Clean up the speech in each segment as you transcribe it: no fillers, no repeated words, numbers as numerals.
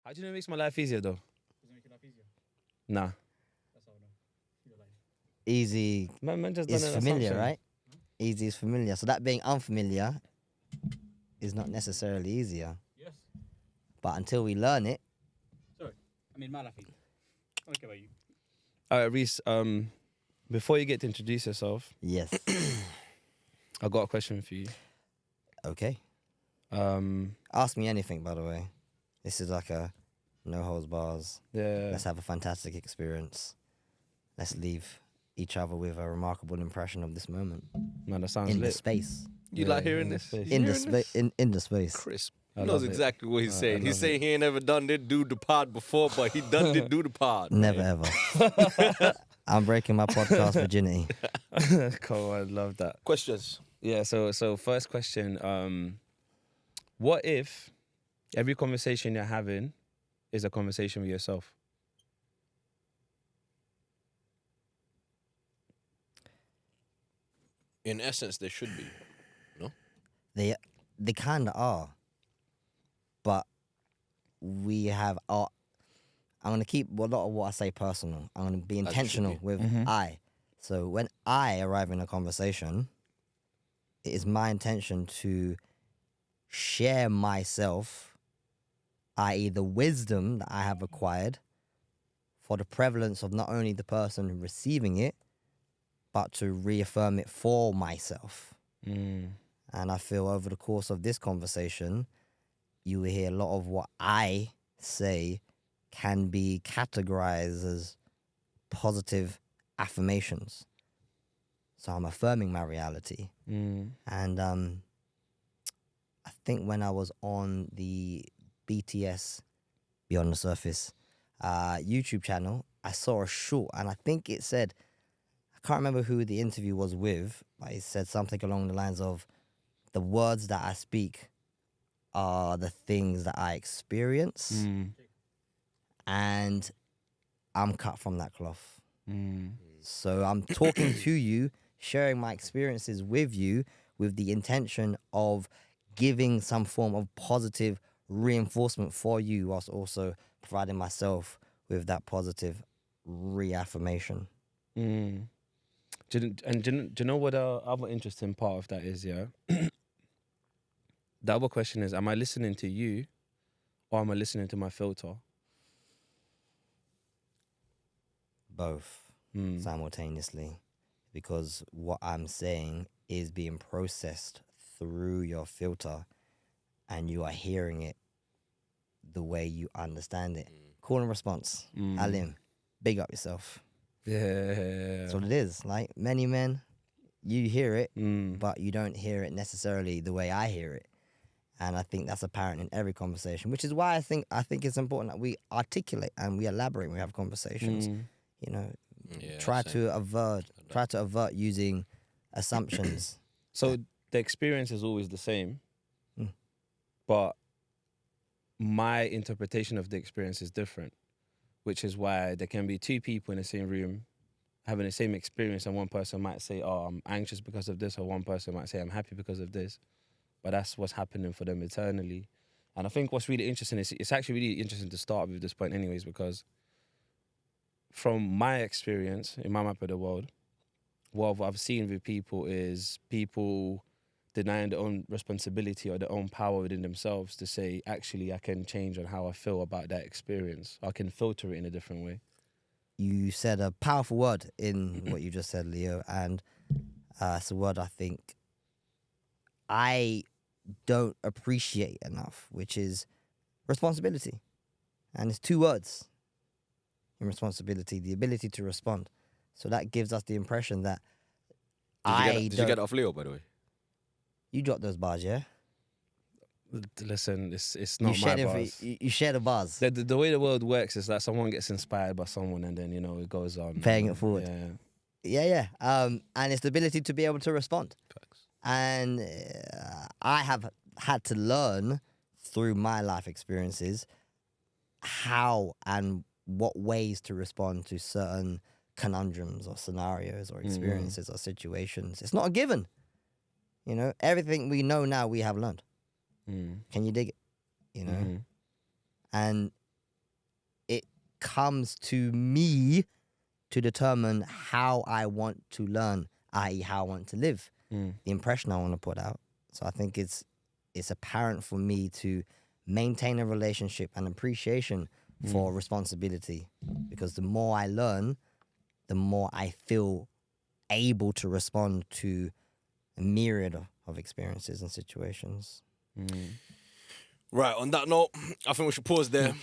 How do you know it makes my life easier, though? Does it make your life easier? Nah. That's how I know. Feel like. Easy Man just is done an familiar, assumption. right? Easy is familiar. So that being unfamiliar is not necessarily easier. Yes. But until we learn it, Sorry. I mean, my life easier. I don't care about you. All right, Reece, before you get to introduce yourself, yes. I got a question for you. Okay. Um, Ask me anything, by the way. This is like a no holds bars. yeah. Let's have a fantastic experience. Let's leave each other with a remarkable impression of this moment Man, that sounds in the lit. space. You Yeah, like hearing in the this? space. You In the hearing this? space. In the space. Crisp. I He knows love it. exactly what he's saying. I He's love saying he ain't never done this do the pod before, but he done did do the pod. Never man. ever. I'm breaking my podcast virginity. Cool, I love that. Questions. Yeah, so first question, what if every conversation you're having is a conversation with yourself? In essence, there should be. They kind of are. But we have our... I'm going to keep a lot of what I say personal. I'm going to be As it should intentional be. with Mhm. I. So when I arrive in a conversation, it is my intention to share myself, i.e. the wisdom that I have acquired for the prevalence of not only the person receiving it, but to reaffirm it for myself. Mm. And I feel over the course of this conversation, you will hear a lot of what I say can be categorized as positive affirmations. So I'm affirming my reality. Mm. And I think when I was on the BTS Beyond the Surface YouTube channel, I saw a short, and I think it said, I can't remember who the interview was with, but it said something along the lines of, the words that I speak are the things that I experience, Mm. and I'm cut from that cloth. Mm. So I'm talking to you, sharing my experiences with you with the intention of giving some form of positive reinforcement for you, whilst also providing myself with that positive reaffirmation. Mm. Do you know what the other interesting part of that is, yeah? The other question is, am I listening to you or am I listening to my filter? Both Mm. simultaneously, because what I'm saying is being processed through your filter and you are hearing it the way you understand it. Call and response. Mm. Alim, big up yourself. Yeah. That's what it is. Like many men, you hear it, Mm. but you don't hear it necessarily the way I hear it. And I think that's apparent in every conversation, which is why I think it's important that we articulate and we elaborate when we have conversations. Mm. You know, Yeah, try same. to avert using assumptions. So the experience is always the same, Mm. but my interpretation of the experience is different, which is why there can be two people in the same room having the same experience, and one person might say, oh, I'm anxious because of this, or one person might say, I'm happy because of this, but that's what's happening for them eternally. And I think what's really interesting is, it's actually really interesting to start with this point anyways, because from my experience in my map of the world, what I've seen with people is people denying their own responsibility or their own power within themselves to say, actually, I can change on how I feel about that experience. I can filter it in a different way. You said a powerful word in what you just said, Leo, and it's a word I think I don't appreciate enough, which is responsibility. And it's two words in responsibility, the ability to respond. So that gives us the impression that Did you get it off Leo, by the way? You dropped those bars, yeah? Listen, it's You not my share the bars. you share the bars, The way the world works is that someone gets inspired by someone and then, it goes on. paying it forward. Yeah. Yeah. And it's the ability to be able to respond. Facts. And I have had to learn through my life experiences how and what ways to respond to certain conundrums or scenarios or experiences or situations. It's not a given. Everything we know now we have learned. Mm. Can you dig it? Mhm. And comes to me to determine how I want to learn, i.e., how I want to live, the impression I want to put out. So I think it's apparent for me to maintain a relationship and appreciation for responsibility, because the more I learn, the more I feel able to respond to a myriad of experiences and situations. Right. On that note, I think we should pause there.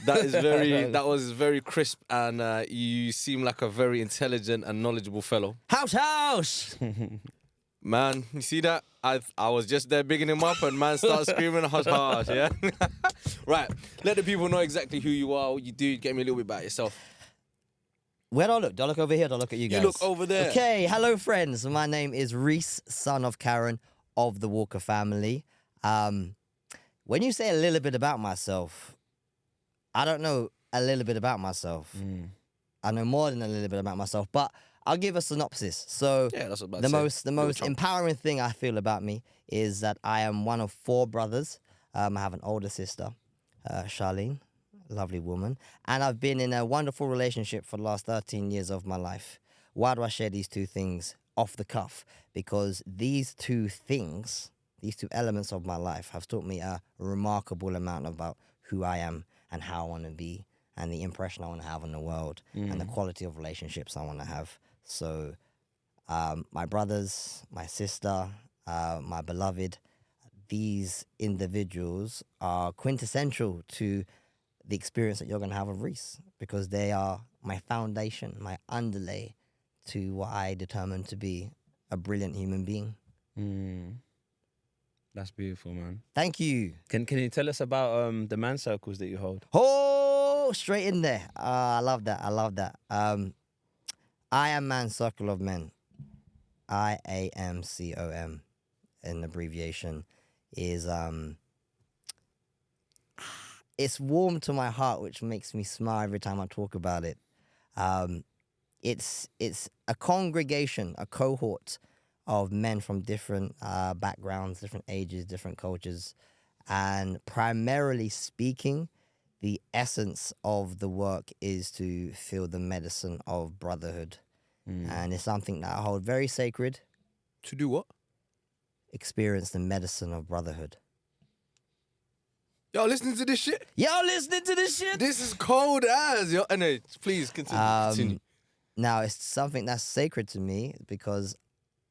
That was very crisp, and you seem like a very intelligent and knowledgeable fellow. House! Man, you see that? I was just there bigging him up, and man started screaming hush hush, yeah? Right. Let the people know exactly who you are, what you do. Get me a little bit about yourself. Where do I look? Do I look over here? Do I look at you guys? You look over there. Okay, hello friends. My name is Reece, son of Karen of the Walker family. When you say a little bit about myself, I don't know a little bit about myself. I know more than a little bit about myself, but I'll give a synopsis. So Yeah, that's what I'm about the to say. most empowering thing I feel about me is that I am one of 4 brothers. I have an older sister, Charlene, lovely woman, and I've been in a wonderful relationship for the last 13 years of my life. Why do I share these 2 things off the cuff? Because these 2 things, these 2 elements of my life have taught me a remarkable amount about who I am and how I want to be, and the impression I want to have on the world, and the quality of relationships I want to have. So my brothers, my sister, my beloved, these individuals are quintessential to the experience that you're going to have of Reece, because they are my foundation, my underlay to what I determined to be a brilliant human being. That's beautiful, man. Thank you. Can you tell us about the man circles that you hold? Oh, straight in there. I love that. I love that. I Am Man Circle of Men. IAMCOM, an abbreviation, is it's warm to my heart, which makes me smile every time I talk about it. It's a congregation, a cohort of men from different backgrounds, different ages, different cultures, and primarily speaking, the essence of the work is to feel the medicine of brotherhood. And it's something that I hold very sacred. To do what? Experience the medicine of brotherhood. Yo, listening to this shit? Y'all listening to this shit? This is cold as. Yo, anyway, please continue. Now, it's something that's sacred to me because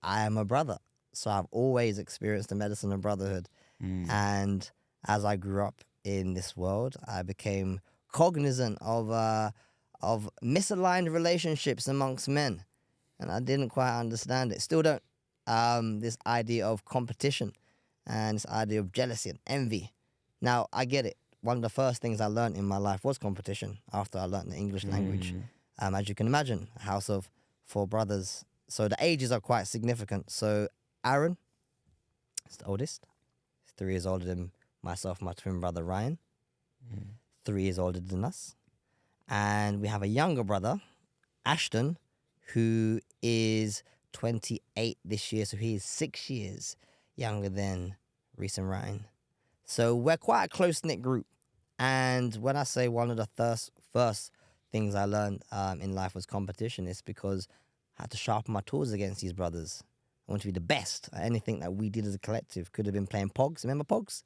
I am a brother. So I've always experienced the medicine of brotherhood. And as I grew up in this world, I became cognizant of misaligned relationships amongst men. And I didn't quite understand it. Still don't. This idea of competition and this idea of jealousy and envy. Now, I get it. One of the first things I learned in my life was competition after I learned the English language. As you can imagine, a house of 4 brothers. So the ages are quite significant. So Aaron is the oldest. He's 3 years older than myself, my twin brother Ryan. 3 years older than us. And we have a younger brother, Ashton, who is 28 this year. So he is 6 years younger than Reece and Ryan. So we're quite a close-knit group. And when I say one of the first things I learned in life was competition, it's because I had to sharpen my tools against these brothers. I want to be the best at anything that we did as a collective. Could have been playing Pogs. Remember Pogs?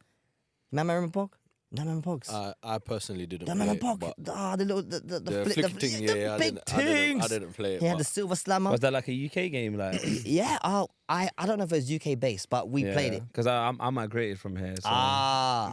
Remember Pog? No, remember Pogs? I personally didn't Don't play remember it, Pog? but The little, the flick thing, yeah, big I things. didn't play it. He had but the silver slammer. Was that like a UK game? Like, Yeah, I don't know if it was UK based, but we played it. Because I migrated from here. So.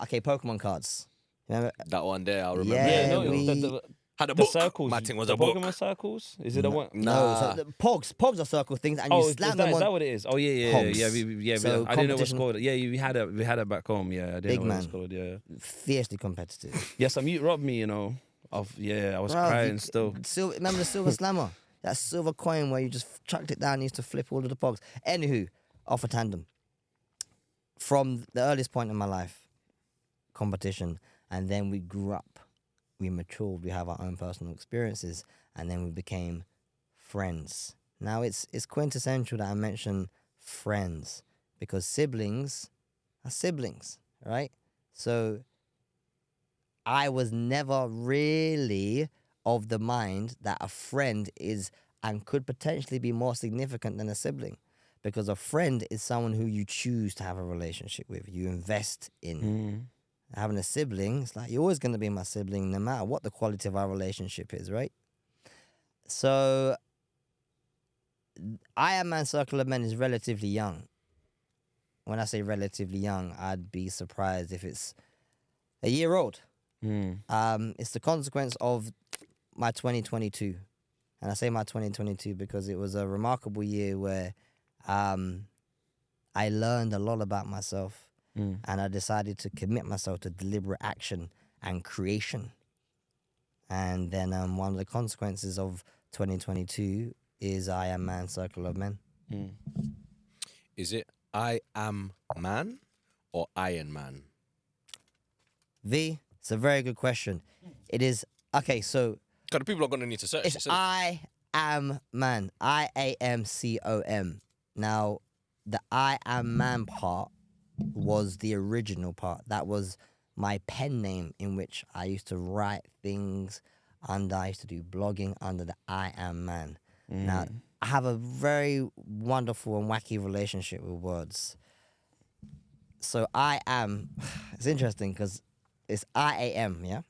Okay, Pokemon cards. Remember? that one there, I remember. Yeah, no, we- Had a the book. circles. My thing was the a book. Pokemon circles. Is it the one? No, so the Pogs are circle things, and you Oh, slam is them on. that what it is? Oh yeah. Pogs. I didn't know So what's competition- called. Yeah, we had it back home. Yeah, I Big didn't know what man. it's called. Yeah. Fiercely competitive. Yes, some mute robbed me. I was Bruv, crying still. Remember the silver slammer? That silver coin where you just chucked it down and used to flip all of the Pogs. Anywho, off a tandem. From the earliest point in my life, competition, and then we grew up. We matured, we have our own personal experiences, and then we became friends. Now, it's quintessential that I mention friends, because siblings are siblings, right? So I was never really of the mind that a friend is and could potentially be more significant than a sibling. Because a friend is someone who you choose to have a relationship with, you invest in. Having a sibling, it's like, you're always going to be my sibling no matter what the quality of our relationship is, right? So, I Am Man Circle of Men is relatively young. When I say relatively young, I'd be surprised if it's a year old. It's the consequence of my 2022. And I say my 2022 because it was a remarkable year where I learned a lot about myself. And I decided to commit myself to deliberate action and creation. And then one of the consequences of 2022 is I Am Man Circle of Men. Is it I Am Man or Iron Man? V, it's a very good question. It is, okay, so Because the people are going to need to search it's this. I Am Man. IAMCOM. Now, the I Am Man part was the original part. That was my pen name in which I used to write things under. I used to do blogging under the I Am Man. Now, I have a very wonderful and wacky relationship with words. So I am, it's interesting because it's IAM, yeah?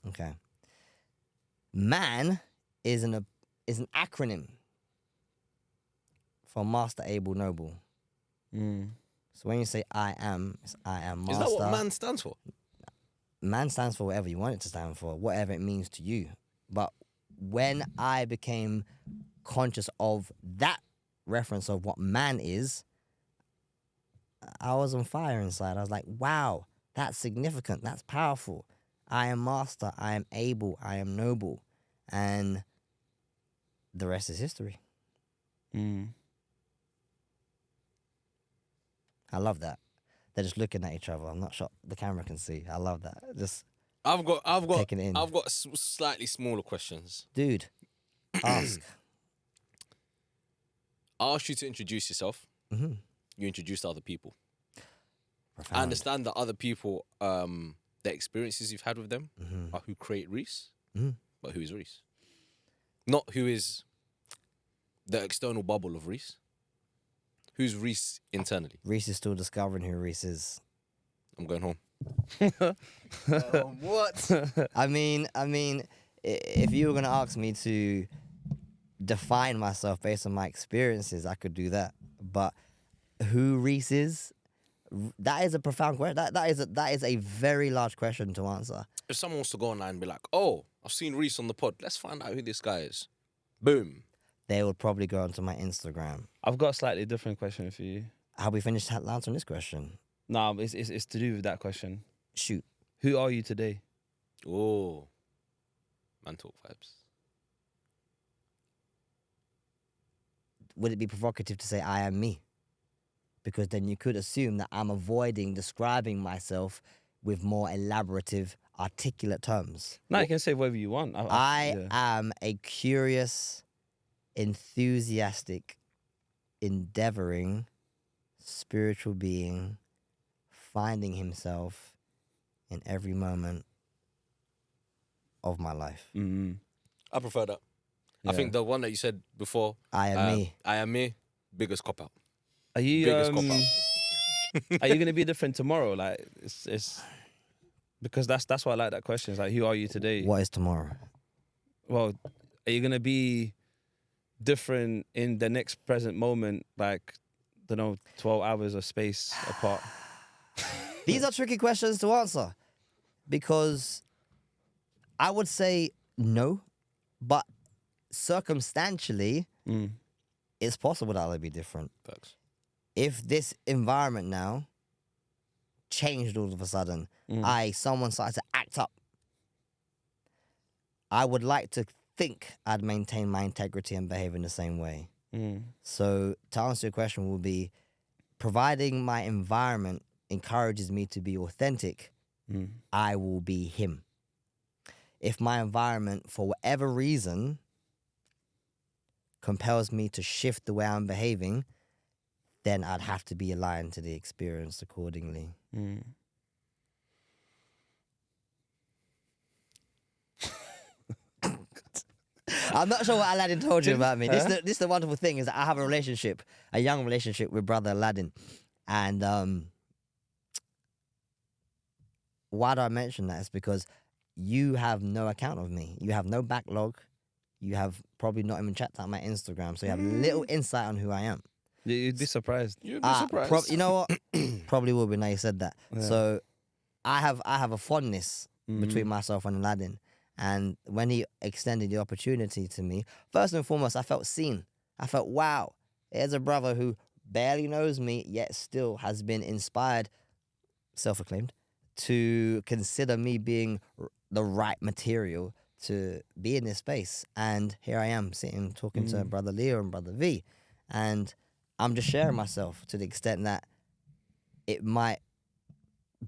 Okay. Man is an acronym for Master Able Noble. So when you say I am, it's I am Is master. that what man stands for? Man stands for whatever you want it to stand for, whatever it means to you. But when I became conscious of that reference of what man is, I was on fire inside. I was like, wow, that's significant. That's powerful. I am master. I am able. I am noble. And the rest is history. I love that. They're just looking at each other. I'm not sure the camera can see. I love that. Just I've got taking it in. I've got slightly smaller questions. Dude, ask. I asked you to introduce yourself. Mhm. You introduced other people. Profound. I understand that other people, the experiences you've had with them Mhm. are who create Reece. Mhm. But who is Reece? Not who is the external bubble of Reece. Who's Reece internally? Reece is still discovering who Reece is. I'm going home. What? I mean, if you were gonna ask me to define myself based on my experiences, I could do that. But who Reece is, that is a profound question. That is a very large question to answer. If someone wants to go online and be like, oh, I've seen Reece on the pod, let's find out who this guy is. Boom. They would probably go onto my Instagram. I've got a slightly different question for you. Have we finished answering this question? No, it's to do with that question. Shoot. Who are you today? Oh. Man talk vibes. Would it be provocative to say I am me? Because then you could assume that I'm avoiding describing myself with more elaborative, articulate terms. No, you can say whatever you want. I yeah. am a curious, enthusiastic, endeavoring, spiritual being, finding himself in every moment of my life. I prefer that. I Yeah. think the one that you said before, I am me. I am me, biggest cop out. Are you Biggest cop out. are you gonna be different tomorrow? Like it's because that's why I like that question. It's like, who are you today? What is tomorrow? Well, are you gonna be different in the next present moment? Like, don't know, 12 hours of space apart. These are tricky questions to answer because I would say no, but circumstantially, it's possible that I'll be different. Facts. If this environment now changed all of a sudden, someone started to act up, I would like to think I'd maintain my integrity and behave in the same way. So to answer your question will be, providing my environment encourages me to be authentic, I will be him. If my environment, for whatever reason, compels me to shift the way I'm behaving, then I'd have to be aligned to the experience accordingly. I'm not sure what Aladdin told you about me. This is the wonderful thing is that I have a young relationship with brother Aladdin. And why do I mention that? It's because you have no account of me. You have no backlog. You have probably not even checked out my Instagram. So you have little insight on who I am. You'd be surprised. You'd be surprised. You know what? Probably will be now you said that. Yeah. So I have a fondness between myself and Aladdin. And when he extended the opportunity to me, first and foremost, I felt seen. I felt, wow, here's a brother who barely knows me, yet still has been inspired, self-acclaimed, to consider me being the right material to be in this space. And here I am sitting talking to brother Leo and brother V. And I'm just sharing myself to the extent that it might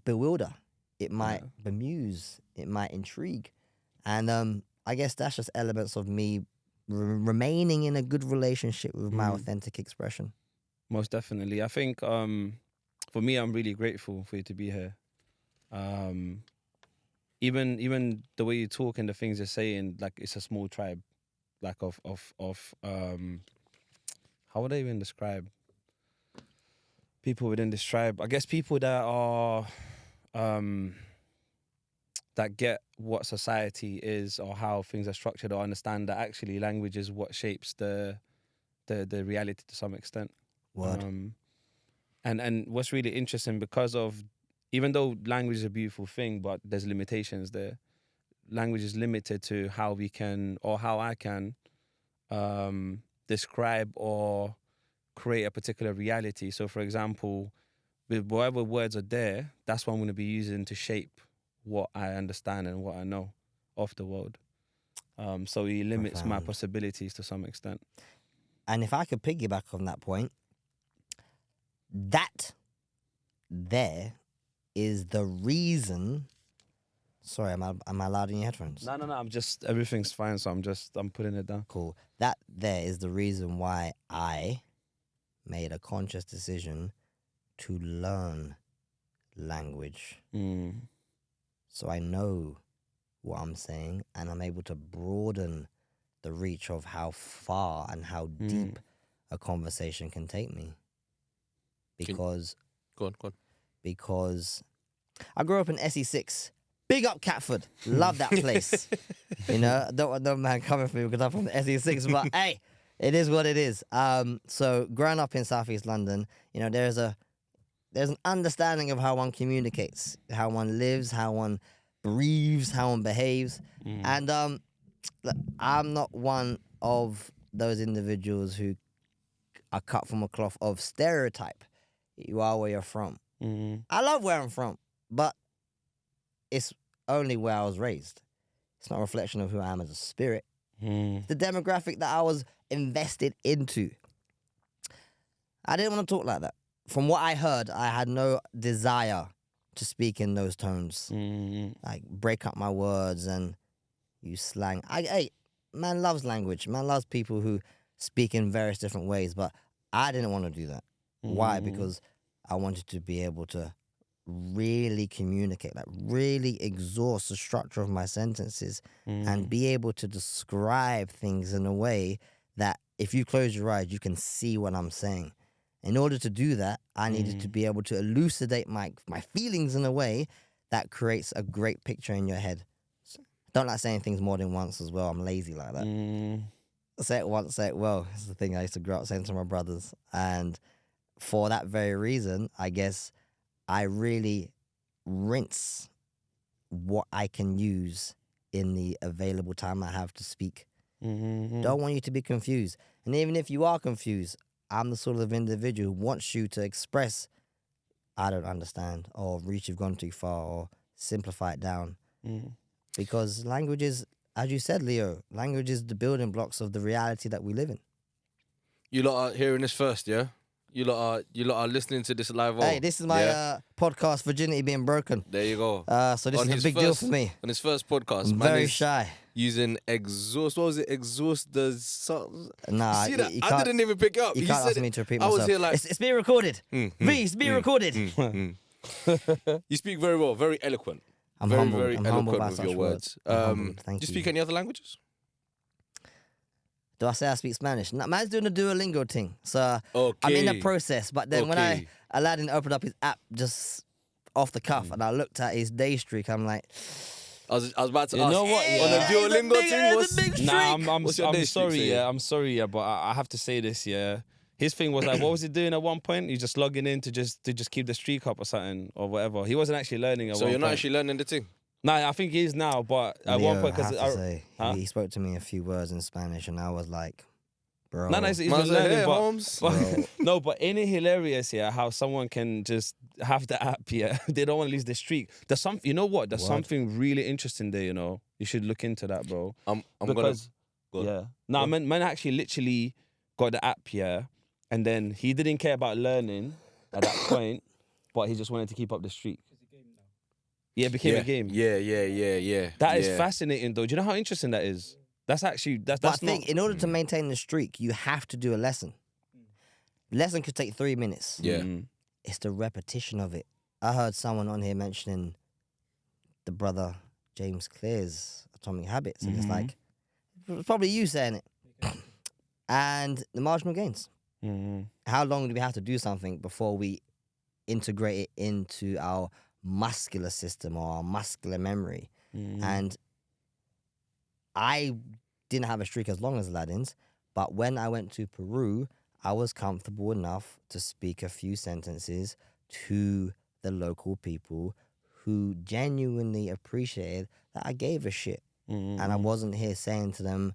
bewilder, it might bemuse, it might intrigue. And I guess that's just elements of me remaining in a good relationship with my authentic expression. Most definitely. I think for me, I'm really grateful for you to be here. Even the way you talk and the things you're saying, like it's a small tribe, like of how would I even describe people within this tribe? I guess people that are that get what society is or how things are structured, or understand that actually language is what shapes the reality to some extent. Word. And what's really interesting, because of, even though language is a beautiful thing, but there's limitations there. Language is limited to how we can, or how I can describe or create a particular reality. So for example, with whatever words are there, that's what I'm going to be using to shape what I understand and what I know of the world. So it limits my Profound. possibilities to some extent. And if I could piggyback on that point, that there is the reason. Sorry, am I loud in your headphones? No, I'm just, everything's fine. So I'm putting it down. Cool. That there is the reason why I made a conscious decision to learn language. So I know what I'm saying, and I'm able to broaden the reach of how far and how deep a conversation can take me. Because Go on. because I grew up in SE6. Big up Catford. Love that place. You know, don't want no man coming for me because I'm from the SE6, but hey, it is what it is. So growing up in Southeast London, you know, there's an understanding of how one communicates, how one lives, how one breathes, how one behaves. And look, I'm not one of those individuals who are cut from a cloth of stereotype. You are where you're from. I love where I'm from, but it's only where I was raised. It's not a reflection of who I am as a spirit. It's the demographic that I was invested into. I didn't want to talk like that. From what I heard, I had no desire to speak in those tones. Like, break up my words and use slang. Hey, man loves language. Man loves people who speak in various different ways, but I didn't want to do that. Why? Because I wanted to be able to really communicate, like really exhaust the structure of my sentences and be able to describe things in a way that if you close your eyes, you can see what I'm saying. In order to do that, I needed to be able to elucidate my feelings in a way that creates a great picture in your head. Don't like saying things more than once as well. I'm lazy like that. Say it once, say it well. It's the thing I used to grow up saying to my brothers. And for that very reason, I guess I really rinse what I can use in the available time I have to speak. Don't want you to be confused. And even if you are confused, I'm the sort of individual who wants you to express, I don't understand, or Reece, you've gone too far, or simplify it down. Because language is, as you said, Leo, language is the building blocks of the reality that we live in. You lot are hearing this first, yeah? You lot are listening to this live. Hey, this is my podcast, Virginity Being Broken. There you go. So this is a big deal for me. On his first podcast, I'm man very is shy. using exhaust. What was it? Exhaust the Nah, see that? you I can't- didn't even pick it up. You He can't said ask me it. to repeat I myself. was here like, It's being recorded. Reece, it's being recorded. You speak very well, very eloquent. I'm very, humbled. very I'm humbled eloquent by with such your words. I'm humbled. Thank Do you you. speak any other languages? do I say I speak Spanish? No, man's doing the Duolingo thing. So Okay. I'm in the process. But then when Okay. Aladdin opened up his app just off the cuff and I looked at his day streak, I'm like, I was about to You ask. know what, On the yeah. Duolingo thing, what's... Nah, What's your day I'm streak sorry, saying? yeah. I'm sorry, yeah, but I have to say this, yeah. His thing was like, what was he doing at one point? He's just logging in to just keep the streak up or something or whatever. He wasn't actually learning at So one you're not point. actually learning the thing? Nah, I think he is now, but at Leo, one point, I have because to say, huh? he spoke to me a few words in Spanish and I was like, bro. No, he's Man been said, learning, "Hey, but, Holmes." Bro. no, but ain't it hilarious, yeah, how someone can just have the app, yeah, they don't want to lose the streak. There's something, you know what? There's Word. something really interesting there, you know. You should look into that, bro. I'm Because, gonna... yeah. No, man actually literally got the app, yeah, and then he didn't care about learning at that point, but he just wanted to keep up the streak. Yeah, it became a game. Yeah. That is fascinating, though. Do you know how interesting that is? That's actually that's But I not. think in order to maintain the streak, you have to do a lesson. Lesson could take 3 minutes. Yeah. It's the repetition of it. I heard someone on here mentioning the brother James Clear's Atomic Habits, and it's like, it was probably you saying it. And the marginal gains. How long do we have to do something before we integrate it into our muscular system or our muscular memory? And I didn't have a streak as long as Aladdin's, but when I went to Peru, I was comfortable enough to speak a few sentences to the local people who genuinely appreciated that I gave a shit. And I wasn't here saying to them,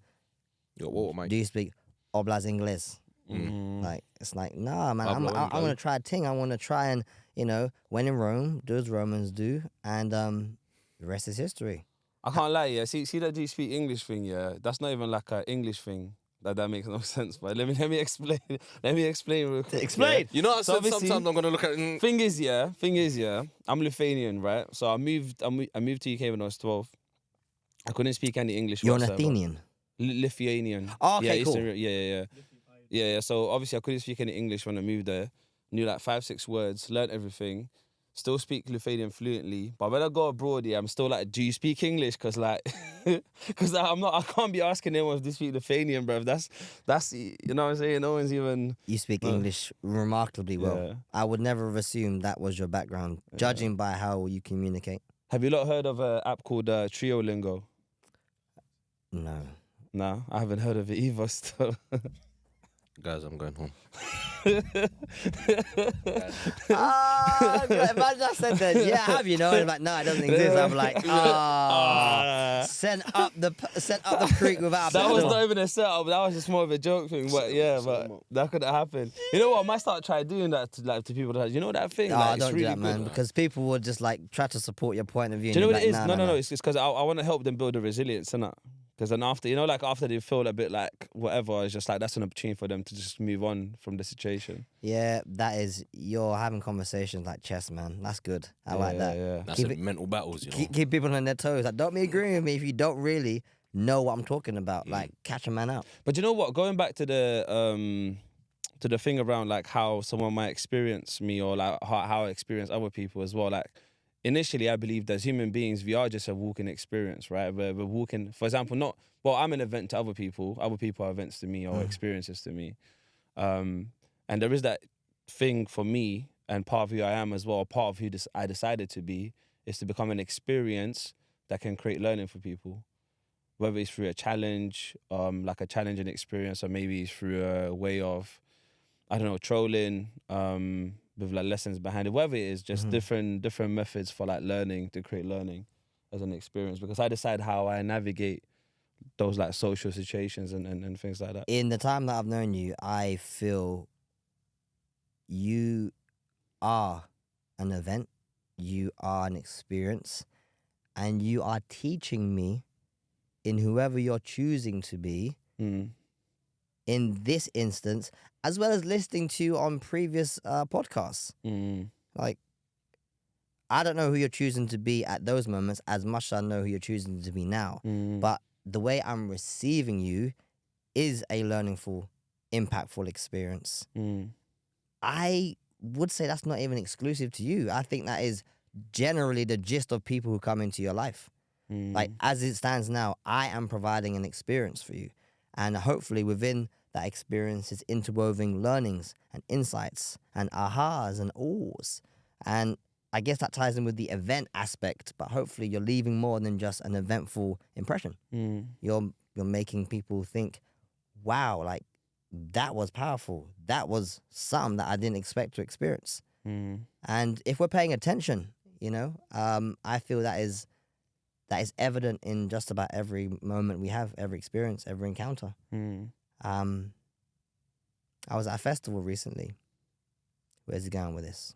Yo, what, Mike? do you speak Oblas Ingles? Like, it's like, nah, man, I'm Hablo going to try a thing. I want to try and, when in Rome, do as Romans do, and the rest is history. I can't lie, yeah. See that do you speak English thing, yeah? That's not even like an English thing. That makes no sense. But let me explain. Let me explain real quick. Explain. You know, I So said obviously- sometimes I'm gonna look at. Thing is, yeah. I'm Lithuanian, right? So I moved to UK when I was 12. I couldn't speak any English. You're an whatsoever. Athenian. Lithuanian. Oh, okay, yeah, cool. Eastern Europe. Yeah. So obviously I couldn't speak any English when I moved there. Knew like 5-6 words, learned everything. Still speak Lithuanian fluently, but when I go abroad, yeah, I'm still like, do you speak English? Because I can't be asking anyone if they speak Lithuanian, bro. That's, you know what I'm saying? No one's even. You speak English remarkably well. Yeah. I would never have assumed that was your background, judging by how you communicate. Have you lot heard of an app called Triolingo? No. No, I haven't heard of it either. Still. Guys, I'm going home. Imagine I said that. Yeah, have you know? And like, no, it doesn't exist. I'm like, send up the creek without a That was paddle. not even a setup. That was just more of a joke thing. But yeah, but that could have happened. You know what? I might start trying doing that to people. That, you know that thing? No, like, it's don't really do that, good. man. Because people would just like try to support your point of view. Do you know and what you're it is? like, No. It's because I want to help them build the resilience, innit? Because then after, after they feel a bit like whatever, it's just like that's an opportunity for them to just move on from the situation. Yeah, that is, you're having conversations like chess, man. That's good. I like that. Yeah. That's Keep a it- mental battles, you know. Keep people on their toes. Like, don't be agreeing with me if you don't really know what I'm talking about. Like, catch a man out. But you know what? Going back to the thing around like how someone might experience me or like how I experience other people as well. Like initially, I believed as human beings, we are just a walking experience, right? We're walking, for example, I'm an event to other people are events to me or experiences to me. And there is that thing for me and part of who I am as well, part of who I decided to be is to become an experience that can create learning for people. Whether it's through a challenge, like a challenging experience, or maybe it's through a way of, I don't know, trolling, with like lessons behind it. Whatever it is, just different methods for like learning to create learning as an experience. Because I decide how I navigate those like social situations and things like that. In the time that I've known you, I feel you are an event, you are an experience, and you are teaching me in whoever you're choosing to be in this instance, as well as listening to you on previous podcasts. Like, I don't know who you're choosing to be at those moments as much as I know who you're choosing to be now. But the way I'm receiving you is a learningful, impactful experience. I would say that's not even exclusive to you. I think that is generally the gist of people who come into your life. Like, as it stands now, I am providing an experience for you. And hopefully within that experience is interwoven learnings and insights and ahas and ohs. And I guess that ties in with the event aspect, but hopefully you're leaving more than just an eventful impression. You're making people think, wow, like that was powerful. That was something that I didn't expect to experience. And if we're paying attention, I feel that is evident in just about every moment we have, every experience, every encounter. I was at a festival recently. Where's he going with this?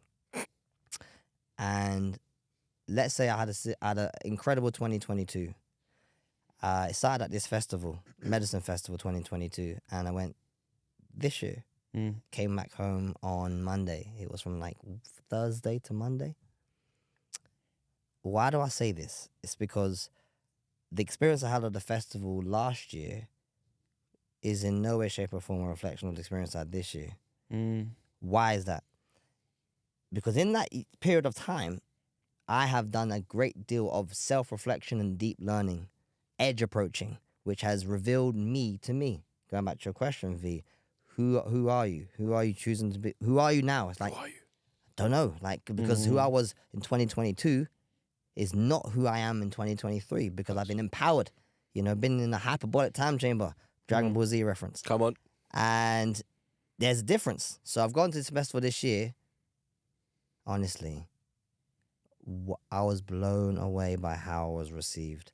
And let's say I had an incredible 2022. It started at this festival, Medicine Festival 2022, and I went this year. Came back home on Monday. It was from like Thursday to Monday. Why do I say this? It's because the experience I had at the festival last year is in no way, shape, or form a reflection of the experience I had this year. Why is that? Because in that period of time, I have done a great deal of self-reflection and deep learning, edge approaching, which has revealed me to me. Going back to your question, V, who are you? Who are you choosing to be? Who are you now? It's like, Who are you? don't know. Like, because who I was in 2022 is not who I am in 2023 because I've been empowered, been in a hyperbolic time chamber, Dragon Ball Z reference. Come on. And there's a difference. So I've gone to this festival this year. Honestly, I was blown away by how I was received.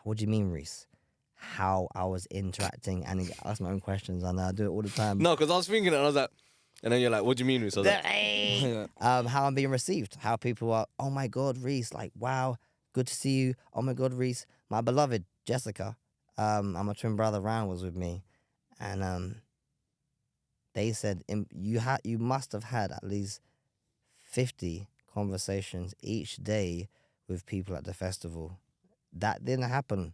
What do you mean, Reece? How I was interacting and ask my own questions, and I do it all the time. No, because I was thinking it and I was like, and then you're like, what do you mean, Reece? I was like, How I'm being received. How people are, oh my God, Reece, like, wow, good to see you. Oh my God, Reece. My beloved Jessica, my twin brother Ryan was with me, and they said you must have had at least 50 conversations each day with people at the festival. That didn't happen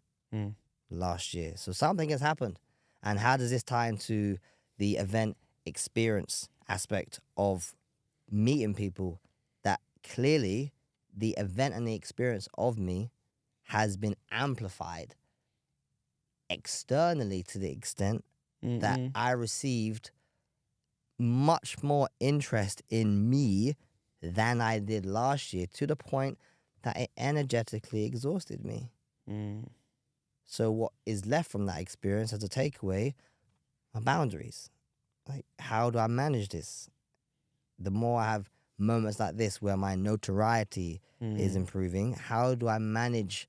last year. So something has happened. And how does this tie into the event experience aspect of meeting people? That clearly the event and the experience of me has been amplified externally to the extent that I received much more interest in me than I did last year, to the point that it energetically exhausted me. So what is left from that experience as a takeaway are boundaries. Like, how do I manage this? The more I have moments like this where my notoriety is improving, how do I manage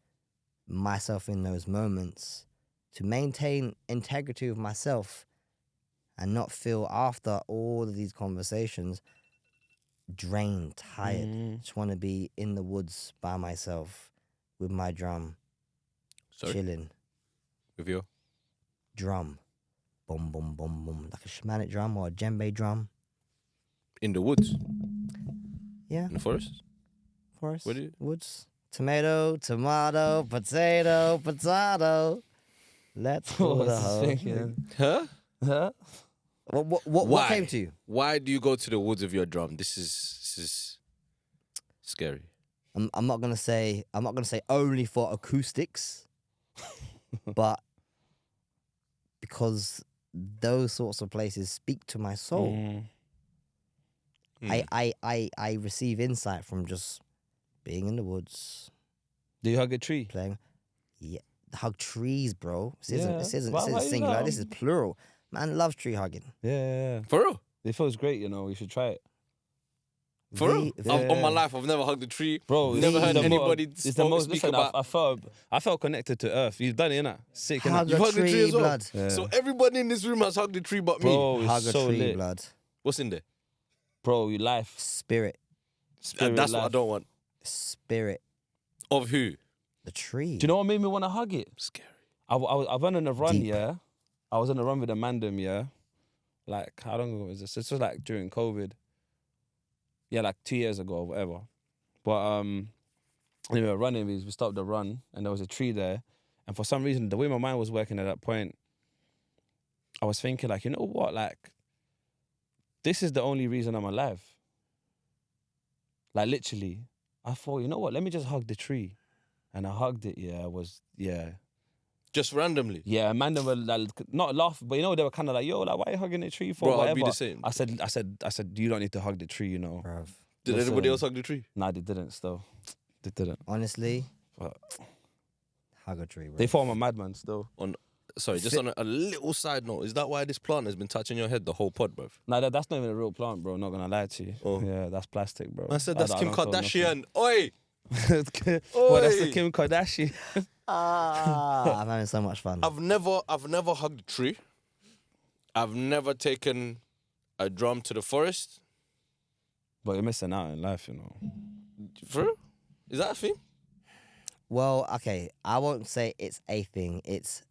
myself in those moments to maintain integrity with myself and not feel, after all of these conversations, drained, tired? Just want to be in the woods by myself with my drum, chilling. With your Drum. Boom, boom, boom, boom. Like a shamanic drum or a djembe drum. in the woods, Yeah. in the forest. Forest. What do you- Woods. Tomato, potato, potato. Let's pull the hoe. Huh? What Why? came to you? Why do you go to the woods with your drum? This is scary. I'm not gonna say only for acoustics, but because those sorts of places speak to my soul. I receive insight from just being in the woods, Do you hug a tree? playing. Yeah, hug trees, bro. This Yeah. isn't Why you singular. not? This is plural. Man loves tree hugging. Yeah. For real? It feels great, you should try it. For real? V- On my life, I've never hugged a tree. Bro, never it's heard the mo- anybody it's the speak listen, about. I felt connected to Earth. You've done it, innit? Sick, Hug innit? a You've hugged the tree tree, as well. blood. Yeah. So everybody in this room has hugged the tree but me. Bro, it's Hug a so tree, lit. blood. What's in there? Bro, your life. Spirit, Spirit That's what I life. don't want. spirit. Of who? The tree. Do you know what made me want to hug it? Scary. I went on a run, Deep. yeah. I was on a run with a mandem, yeah. Like, how long ago was this? This was like during COVID. Yeah, like 2 years ago or whatever. But anyway, we were running, we stopped the run and there was a tree there. And for some reason, the way my mind was working at that point, I was thinking like, you know what? Like, this is the only reason I'm alive. Like, literally. I thought, you know what? Let me just hug the tree. And I hugged it, yeah. Just randomly. Yeah, man, they were like, not laughing, but you know, they were kind of like, yo, like, why are you hugging the tree for? Bro, I'd whatever. be the same. I said, you don't need to hug the tree, you know. Bruv. Did Listen. anybody else hug the tree? Nah, they didn't still. They didn't. Honestly, But hug a tree, bro. they thought I'm a madman still. Sorry, just on a little side note, is that why this plant has been touching your head the whole pod, bro? Nah, that's not even a real plant, bro. Not gonna lie to you. Oh. Yeah, that's plastic, bro. I said that's I Kim don't feel Kardashian. Oi! nothing. Well, that's the Oi! Kim Kardashian. I'm having so much fun. I've never hugged a tree. I've never taken a drum to the forest. But you're missing out in life, you know. For real? Is that a thing? Well, okay, I won't say it's a thing. It's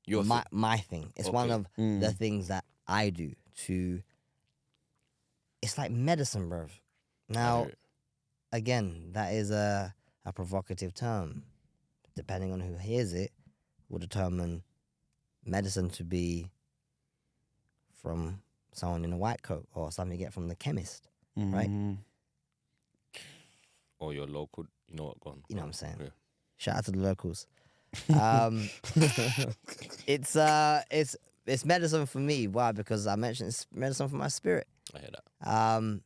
Your my thing. my thing. It's one Okay. of the things that I do to. It's like medicine, bruv. I Now, hear it. again, that is a provocative term. Depending on who hears it, will determine medicine to be from someone in a white coat or something you get from the chemist. Right. Mhm. Or your local, you know what, go on. You know what I'm saying? Yeah. Shout out to the locals. It's medicine for me. Why? Because I mentioned it's medicine for my spirit. I hear that.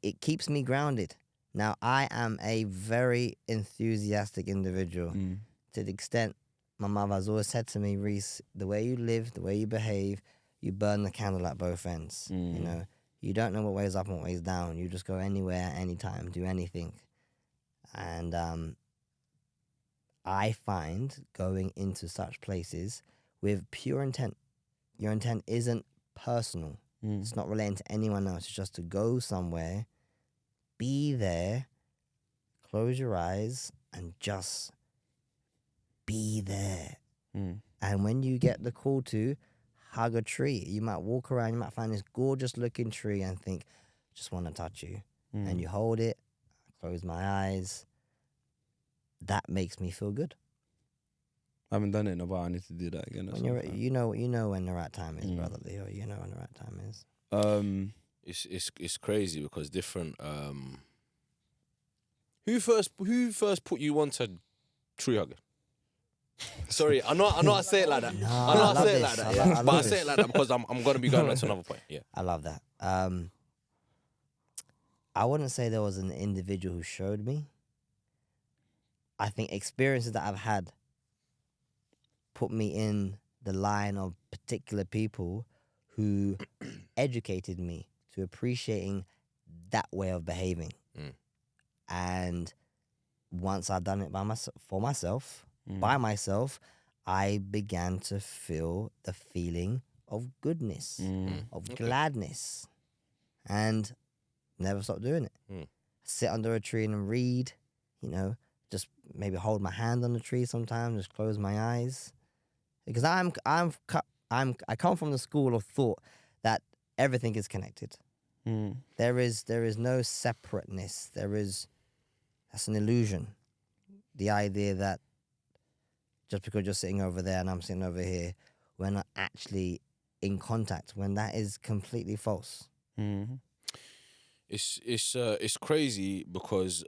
It keeps me grounded. Now I am a very enthusiastic individual Mm. to the extent my mother has always said to me, Reece, the way you live, the way you behave, you burn the candle at both ends. You know, you don't know what way's up and what way's down. You just go anywhere, anytime, do anything. And I find going into such places with pure intent. Your intent isn't personal. It's not relating to anyone else. It's just to go somewhere, be there, close your eyes, and just be there. And when you get the call to hug a tree, you might walk around, you might find this gorgeous looking tree and think, just want to touch you. And you hold it, close my eyes. That makes me feel good. I haven't done it in a while. I need to do that again. When you're, you know when the right time is, brother Leo. You know when the right time is. It's crazy because different. Who first put you onto tree hugging? Sorry, I know I say it like that. No, I know I I love say it this. like that. I Yeah. love- I But I love say this. it like that because I'm gonna be going on to another point. Yeah. I love that. I wouldn't say there was an individual who showed me. I think experiences that I've had put me in the line of particular people who educated me to appreciating that way of behaving. And once I'd done it by myself, by myself, I began to feel the feeling of goodness, of gladness, and never stopped doing it. Sit under a tree and read, you know, just maybe hold my hand on the tree sometimes, just close my eyes, because I come from the school of thought that everything is connected. There is no separateness. That's an illusion. The idea that just because you're sitting over there and I'm sitting over here, we're not actually in contact, when that is completely false. It's crazy because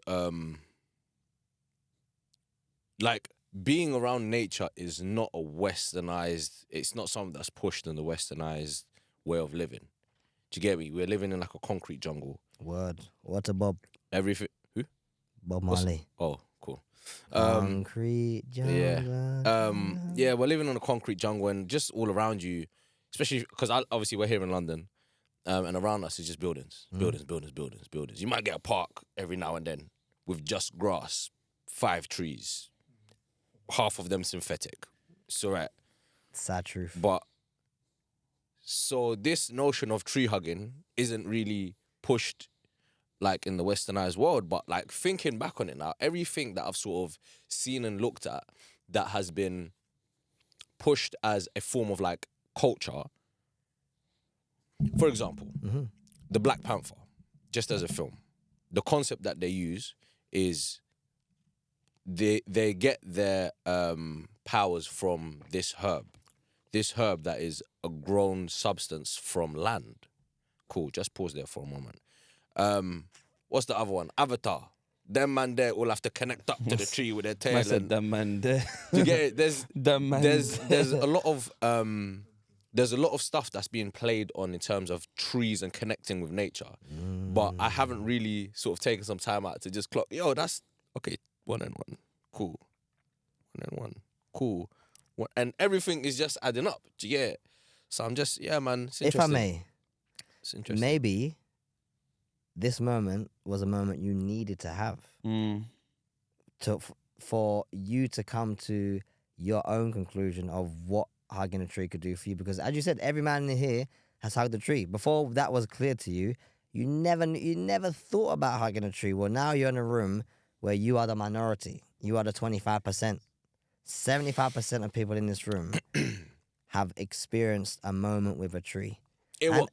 like being around nature is not a westernized. It's not something that's pushed in the westernized way of living. Do you get me? We're living in like a concrete jungle. Word. What a Bob Everything. Who? Bob Marley. Oh, cool. Concrete jungle. Yeah, we're living on a concrete jungle and just all around you, especially because obviously we're here in London, and around us is just buildings. You might get a park every now and then with just grass, 5 trees, half of them synthetic. It's all right. Sad truth. But so this notion of tree hugging isn't really pushed like in the westernized world, but like thinking back on it now, everything that I've sort of seen and looked at that has been pushed as a form of like culture. For example, the Black Panther, just as a film, the concept that they use is they get their powers from this herb that is a grown substance from land. Cool, just pause there for a moment. What's the other one? Avatar, them man there will have to connect up to the tree with their tail. I said And that man there. you get it? There's That man. there's a lot of stuff that's being played on in terms of trees and connecting with nature. But I haven't really sort of taken some time out to just clock, yo, that's okay, 1 and 1. Cool. 1 and 1. Cool. And everything is just adding up. Do you get it? So I'm just, yeah, man. It's If I interesting. may, It's interesting. maybe this moment was a moment you needed to have for you to come to your own conclusion of what hugging a tree could do for you. Because as you said, every man in here has hugged a tree. Before that was clear to you, you never thought about hugging a tree. Well, now you're in a room where you are the minority. You are the 25%. 75% of people in this room have experienced a moment with a tree. And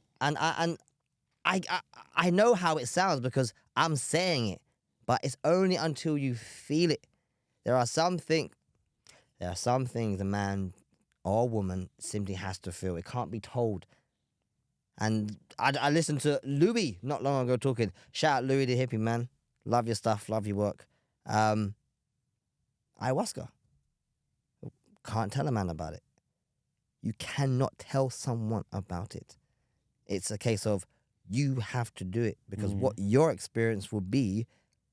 I know how it sounds because I'm saying it, but it's only until you feel it. There are some things a man or woman simply has to feel. It can't be told. And I listened to Louis not long ago talking. Shout out Louis the hippie, man. Love your stuff, love your work. Ayahuasca. Can't tell a man about it. You cannot tell someone about it. It's a case of you have to do it because what your experience will be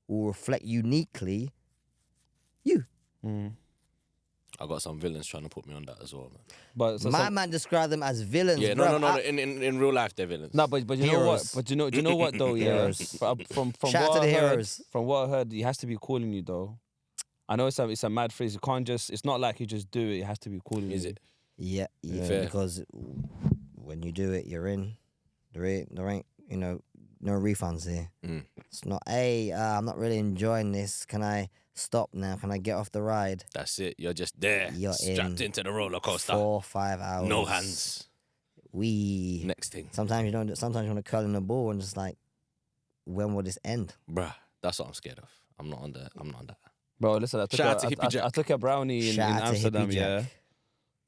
will reflect uniquely you. I got some villains trying to put me on that as well, man. But My man described them as villains. Yeah, bro. no. In real life, they're villains. no, but you know what? Heroes. But do you know what though? Yeah, Heroes. from Shout out what to the I heard, heroes. from what I heard, he has to be calling you though. I know it's a mad phrase. You can't just. It's not like you just do it. It has to be calling you. Is it? Yeah, Fair. because when you do it, you're in. There ain't, no refunds here. It's not, hey, I'm not really enjoying this. Can I stop now? Can I get off the ride? That's it. You're just there, You're strapped in into the roller coaster. 4 or 5 hours. No hands. Next thing. Sometimes you don't. Sometimes you want to curl in the ball and just like, when will this end? Bruh, that's what I'm scared of. I'm not on that. Bro, listen. Shout out to Hippie I Jack. took a brownie in Shout out to Amsterdam. Hippie Yeah, Jack.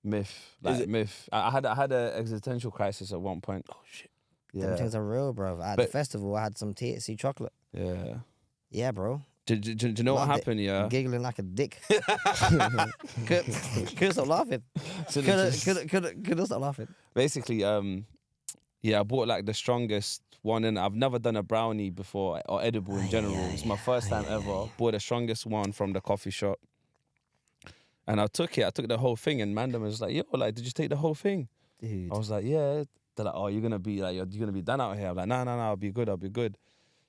myth. Is Like it? myth. I had an existential crisis at one point. Oh shit. Them Yeah, things are real, bro. At But- the festival, I had some THC chocolate. yeah. Yeah, bro. Do you know what Loved it. happened? Yeah. Giggling like a dick. Couldn't stop laughing. Couldn't stop laughing. Basically, yeah, I bought like the strongest one, and I've never done a brownie before or edible in general. It's my first time ever. Bought the strongest one from the coffee shop, and I took the whole thing, and Mandem was like, "Yo, like, did you take the whole thing?" Dude. I was like, "Yeah." They're like, "Oh, you're gonna be done out here." I'm like, "No, I'll be good."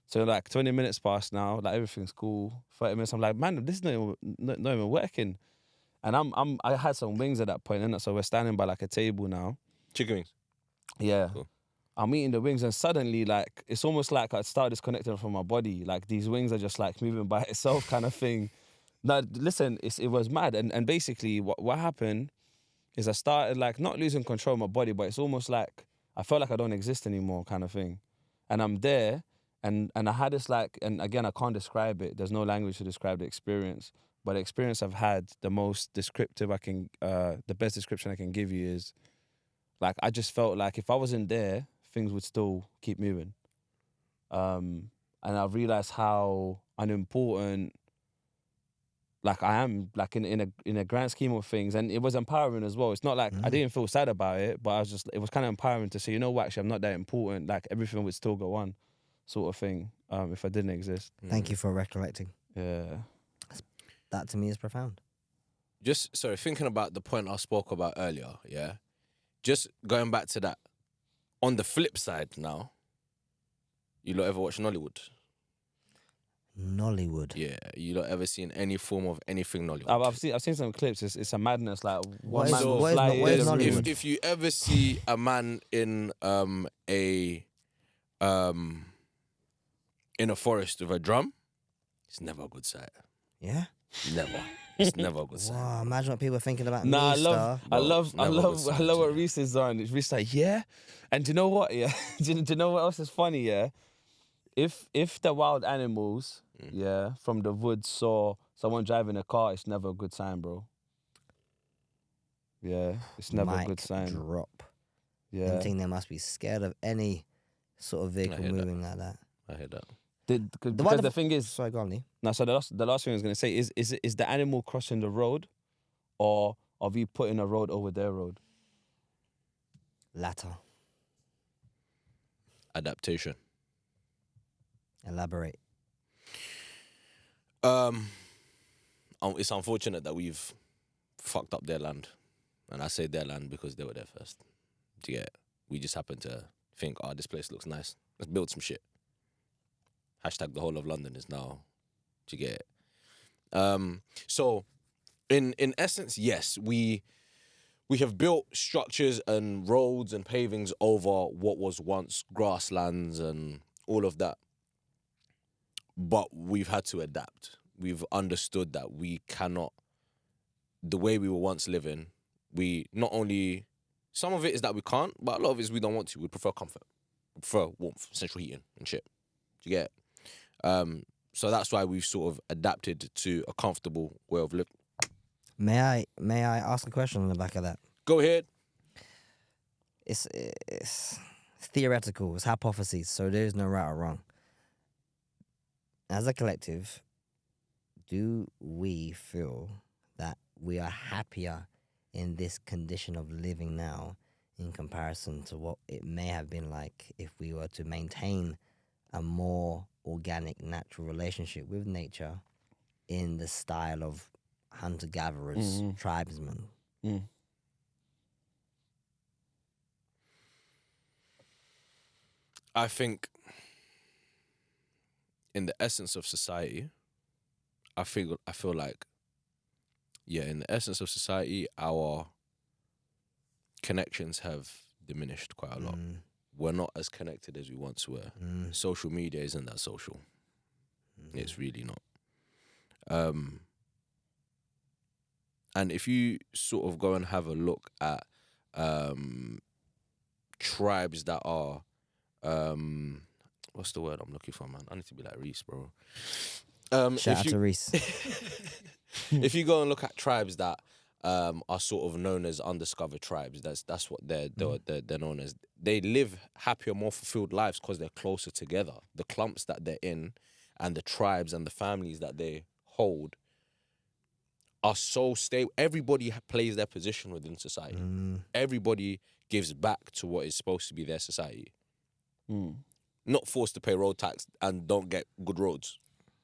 So like 20 minutes passed now, like everything's cool. 30 minutes, I'm like, "Man, this is not even working." And I had some wings at that point, innit? So we're standing by like a table now. Chicken wings. Yeah. Cool. I'm eating the wings and suddenly like it's almost like I started disconnecting from my body. Like these wings are just like moving by itself kind of thing. Now listen, it was mad. And basically what happened is I started like not losing control of my body, but it's almost like I felt like I don't exist anymore kind of thing. And I'm there and I had this like, and again, I can't describe it. There's no language to describe the experience. But the experience I've had, the most descriptive the best description I can give you is like, I just felt like if I wasn't there, things would still keep moving. And I realized how unimportant like I am, like in a grand scheme of things. And it was empowering as well. It's not like I didn't feel sad about it, but it was kind of empowering to say, you know what, actually I'm not that important. Like everything would still go on, sort of thing, if I didn't exist. Thank you for recollecting. Yeah. That to me is profound. Just thinking about the point I spoke about earlier, yeah. Just going back to that. On the flip side now, you lot ever watch Nollywood? Nollywood. Yeah, you lot ever seen any form of anything Nollywood? I've seen some clips. It's a madness. Like What one is- man will what is- fly what is in. Nollywood? If you ever see a man in a forest with a drum, it's never a good sight. Yeah. Never. It's never a good sight. Wow. Imagine what people are thinking about Nah, me, Star. I love never good I sight, love what yeah. Reece is on. Reece like, yeah. And do you know what? Yeah. do you know what else is funny? Yeah. If the wild animals, yeah, from the woods saw someone driving a car, it's never a good sign, bro. Yeah, it's never a good Mic sign. drop. Yeah. I think they must be scared of any sort of vehicle hear that. moving like that. I hear that. Because the thing is, sorry, go on, Lee. no. So the last thing I was gonna say is the animal crossing the road, or are we putting a road over their road? Latter. Adaptation. Elaborate. It's unfortunate that we've fucked up their land, and I say their land because they were there first. Do you get it? We just happened to think, oh, this place looks nice. Let's build some shit. Hashtag the whole of London is now. Do you get it? So, in essence, yes, we have built structures and roads and pavings over what was once grasslands and all of that. But we've had to adapt. We've understood that we cannot, the way we were once living, we not only, some of it is that we can't, but a lot of it is we don't want to. We prefer comfort. We prefer warmth, central heating and shit. Do you get it? So that's why we've sort of adapted to a comfortable way of living. May I ask a question on the back of that? Go ahead. It's theoretical. It's hypotheses. So there is no right or wrong. As a collective, do we feel that we are happier in this condition of living now in comparison to what it may have been like if we were to maintain a more organic, natural relationship with nature in the style of hunter-gatherers, tribesmen? Mm. I think in the essence of society, I feel like, yeah, in the essence of society, our connections have diminished quite a lot. We're not as connected as we once were. Social media isn't that social. It's really not. And if you sort of go and have a look at tribes that are, what's the word I'm looking for, man? I need to be like Reece, bro. Shout out to Reece. If you go and look at tribes that are sort of known as undiscovered tribes, that's what they're known as. They live happier, more fulfilled lives because they're closer together. The clumps that they're in, and the tribes and the families that they hold, are so stable. Everybody plays their position within society. Everybody gives back to what is supposed to be their society. Not forced to pay road tax and don't get good roads.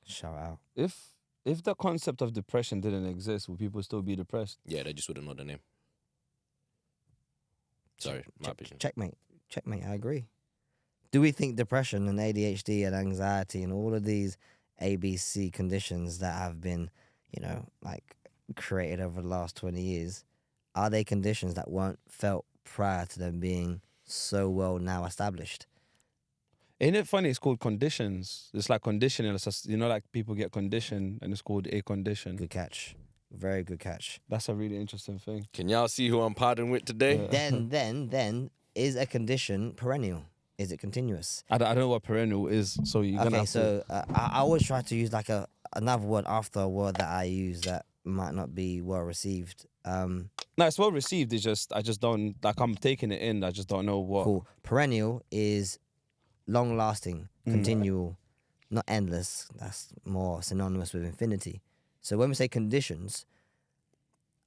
Shout out. If the concept of depression didn't exist, would people still be depressed? Yeah, they just wouldn't know the name. Sorry, my opinion. Checkmate, I agree. Do we think depression and ADHD and anxiety and all of these ABC conditions that have been, like created over the last 20 years, are they conditions that weren't felt prior to them being so well now established? Ain't it funny? It's called conditions. It's like conditioning. It's just, like people get conditioned and it's called a condition. Good catch. Very good catch. That's a really interesting thing. Can y'all see who I'm partying with today? Then, is a condition perennial? Is it continuous? I don't know what perennial is, so you're gonna have to... I always try to use like another word after a word that I use that might not be well received. No, it's well received. It's just, I just don't, like, I'm taking it in. I just don't know what... Cool. Perennial is long-lasting, continual, not endless. That's more synonymous with infinity. So when we say conditions,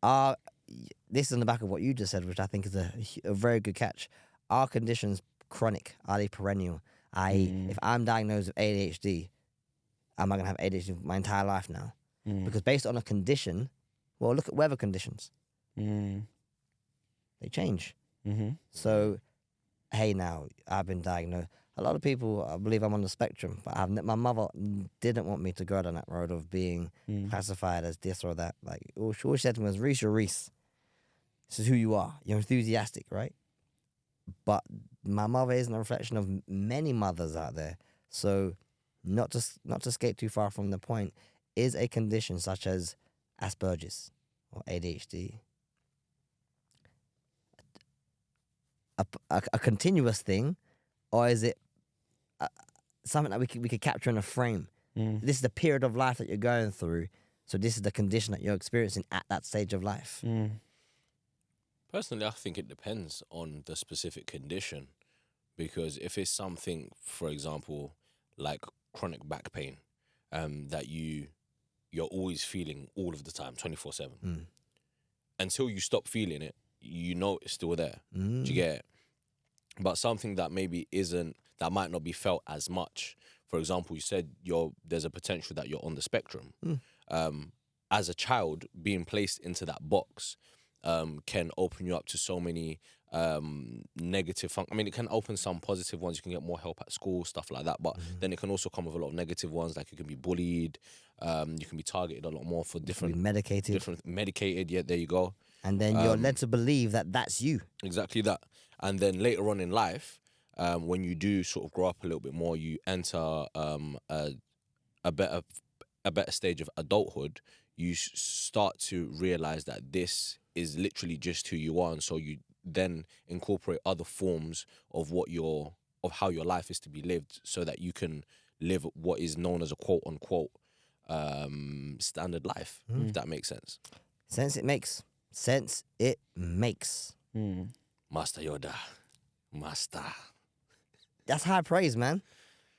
this is on the back of what you just said, which I think is a very good catch. Are conditions chronic? Are they perennial? I.e., if I'm diagnosed with ADHD, am I going to have ADHD my entire life now? Because based on a condition, well, look at weather conditions. They change. So, hey, now, I've been diagnosed. A lot of people believe I'm on the spectrum, but my mother didn't want me to go down that road of being classified as this or that. Like, all she said to me was, Reece, you're Reece. This is who you are. You're enthusiastic, right? But my mother isn't a reflection of many mothers out there. So, not to skate too far from the point, is a condition such as Asperger's or ADHD a continuous thing, or is it something that we could capture in a frame? This is the period of life that you're going through, so this is the condition that you're experiencing at that stage of life. Personally, I think it depends on the specific condition, because if it's something, for example, like chronic back pain that you're always feeling all of the time, 24/7. Until you stop feeling it, you know it's still there. Do you get it? But something that maybe that might not be felt as much. For example, you said there's a potential that you're on the spectrum. As a child, being placed into that box can open you up to so many negative I mean, it can open some positive ones. You can get more help at school, stuff like that. But then it can also come with a lot of negative ones, like you can be bullied, you can be targeted a lot more for different medicated. Yeah, there you go. And then you're led to believe that that's you. Exactly that. And then later on in life, when you do sort of grow up a little bit more, you enter a better stage of adulthood. You start to realize that this is literally just who you are, and so you then incorporate other forms of how your life is to be lived, so that you can live what is known as a quote unquote standard life. If that makes sense. Sense it makes. Master Yoda, master. That's high praise, man.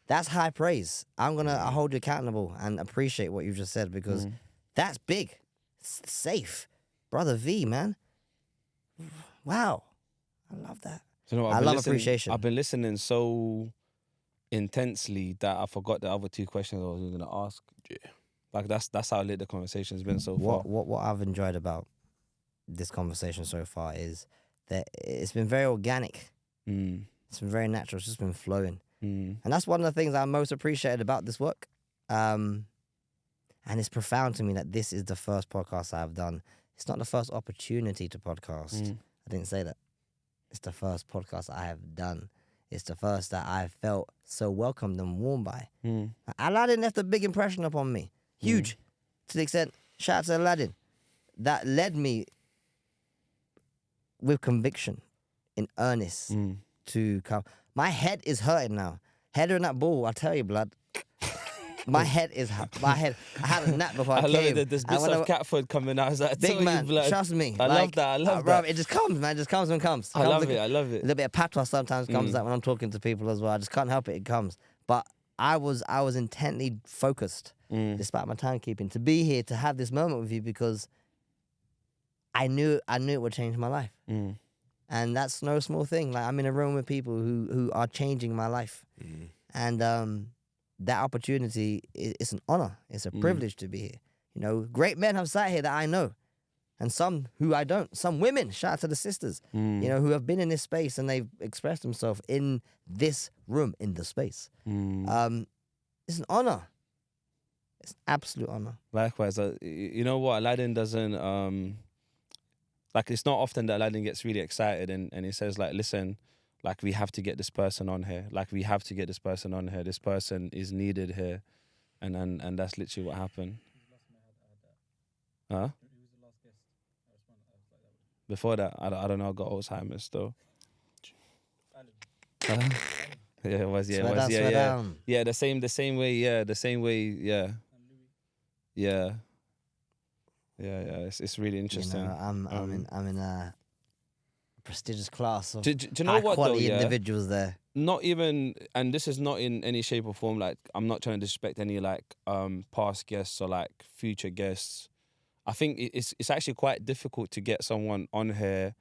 That's high praise. I'm gonna hold you accountable and appreciate what you just said, because that's big. Safe, brother V, man. Wow, I love that. So, you know, I love appreciation. I've been listening so intensely that I forgot the other two questions I was going to ask. Yeah. Like that's how lit the conversation's been so far. What I've enjoyed about this conversation so far is that it's been very organic. It's been very natural. It's just been flowing. And that's one of the things I most appreciated about this work. And it's profound to me that this is the first podcast I've done. It's not the first opportunity to podcast. I didn't say that. It's the first podcast I have done. It's the first that I felt so welcomed and warmed by. Aladdin left a big impression upon me. Huge. To the extent, shout out to Aladdin. That led me with conviction, in earnest, to come. My head is hurting now. Head on that ball, I tell you, blood. My head. I had a nap before I came. love it that there's bits of cat food coming out. I was like, Big man, trust me. I love that. I love bro, that. it just comes, man. It just comes when it comes. I love it. I love A it. little bit of patois sometimes comes out when I'm talking to people as well. I just can't help it. It comes. But I was intently focused, despite my timekeeping, to be here, to have this moment with you, because I knew it would change my life. And that's no small thing. Like, I'm in a room with people who are changing my life. And that opportunity, it's an honor. It's a privilege to be here. You know, great men have sat here that I know, and some who I don't. Some women, shout out to the sisters, you know, who have been in this space and they've expressed themselves in this room, in the space. It's an honor. It's an absolute honor. Likewise, you know what? Aladdin doesn't like, it's not often that Aladdin gets really excited and he says, like, listen, like, we have to get this person on here. Like, we have to get this person on here. This person is needed here. And that's literally what happened. Huh? Before that, I don't know, I got Alzheimer's still. Yeah, it was, yeah, Swear it was, down, yeah, swear yeah. down. Yeah, the same way, yeah, the same way, yeah. Yeah. Yeah, it's really interesting. You know, I'm in a prestigious class of Do you know high what, though, quality yeah? individuals there. Not even, and this is not in any shape or form, like, I'm not trying to disrespect any, like, past guests or, like, future guests. I think it's actually quite difficult to get someone on here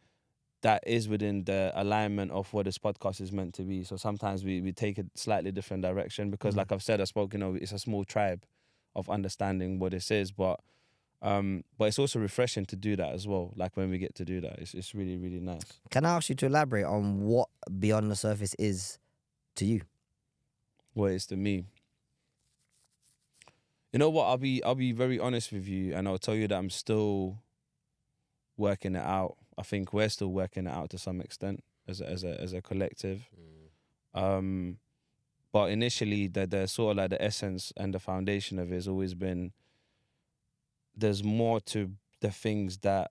that is within the alignment of what this podcast is meant to be. So sometimes we take a slightly different direction because, like I've said, it's a small tribe of understanding what this is, but it's also refreshing to do that as well. Like, when we get to do that, it's really, really nice. Can I ask you to elaborate on what Beyond the Surface is to you? What it is to me. You know what? I'll be very honest with you, and I'll tell you that I'm still working it out. I think we're still working it out to some extent as a collective. But initially, the sort of like the essence and the foundation of it has always been, there's more to the things that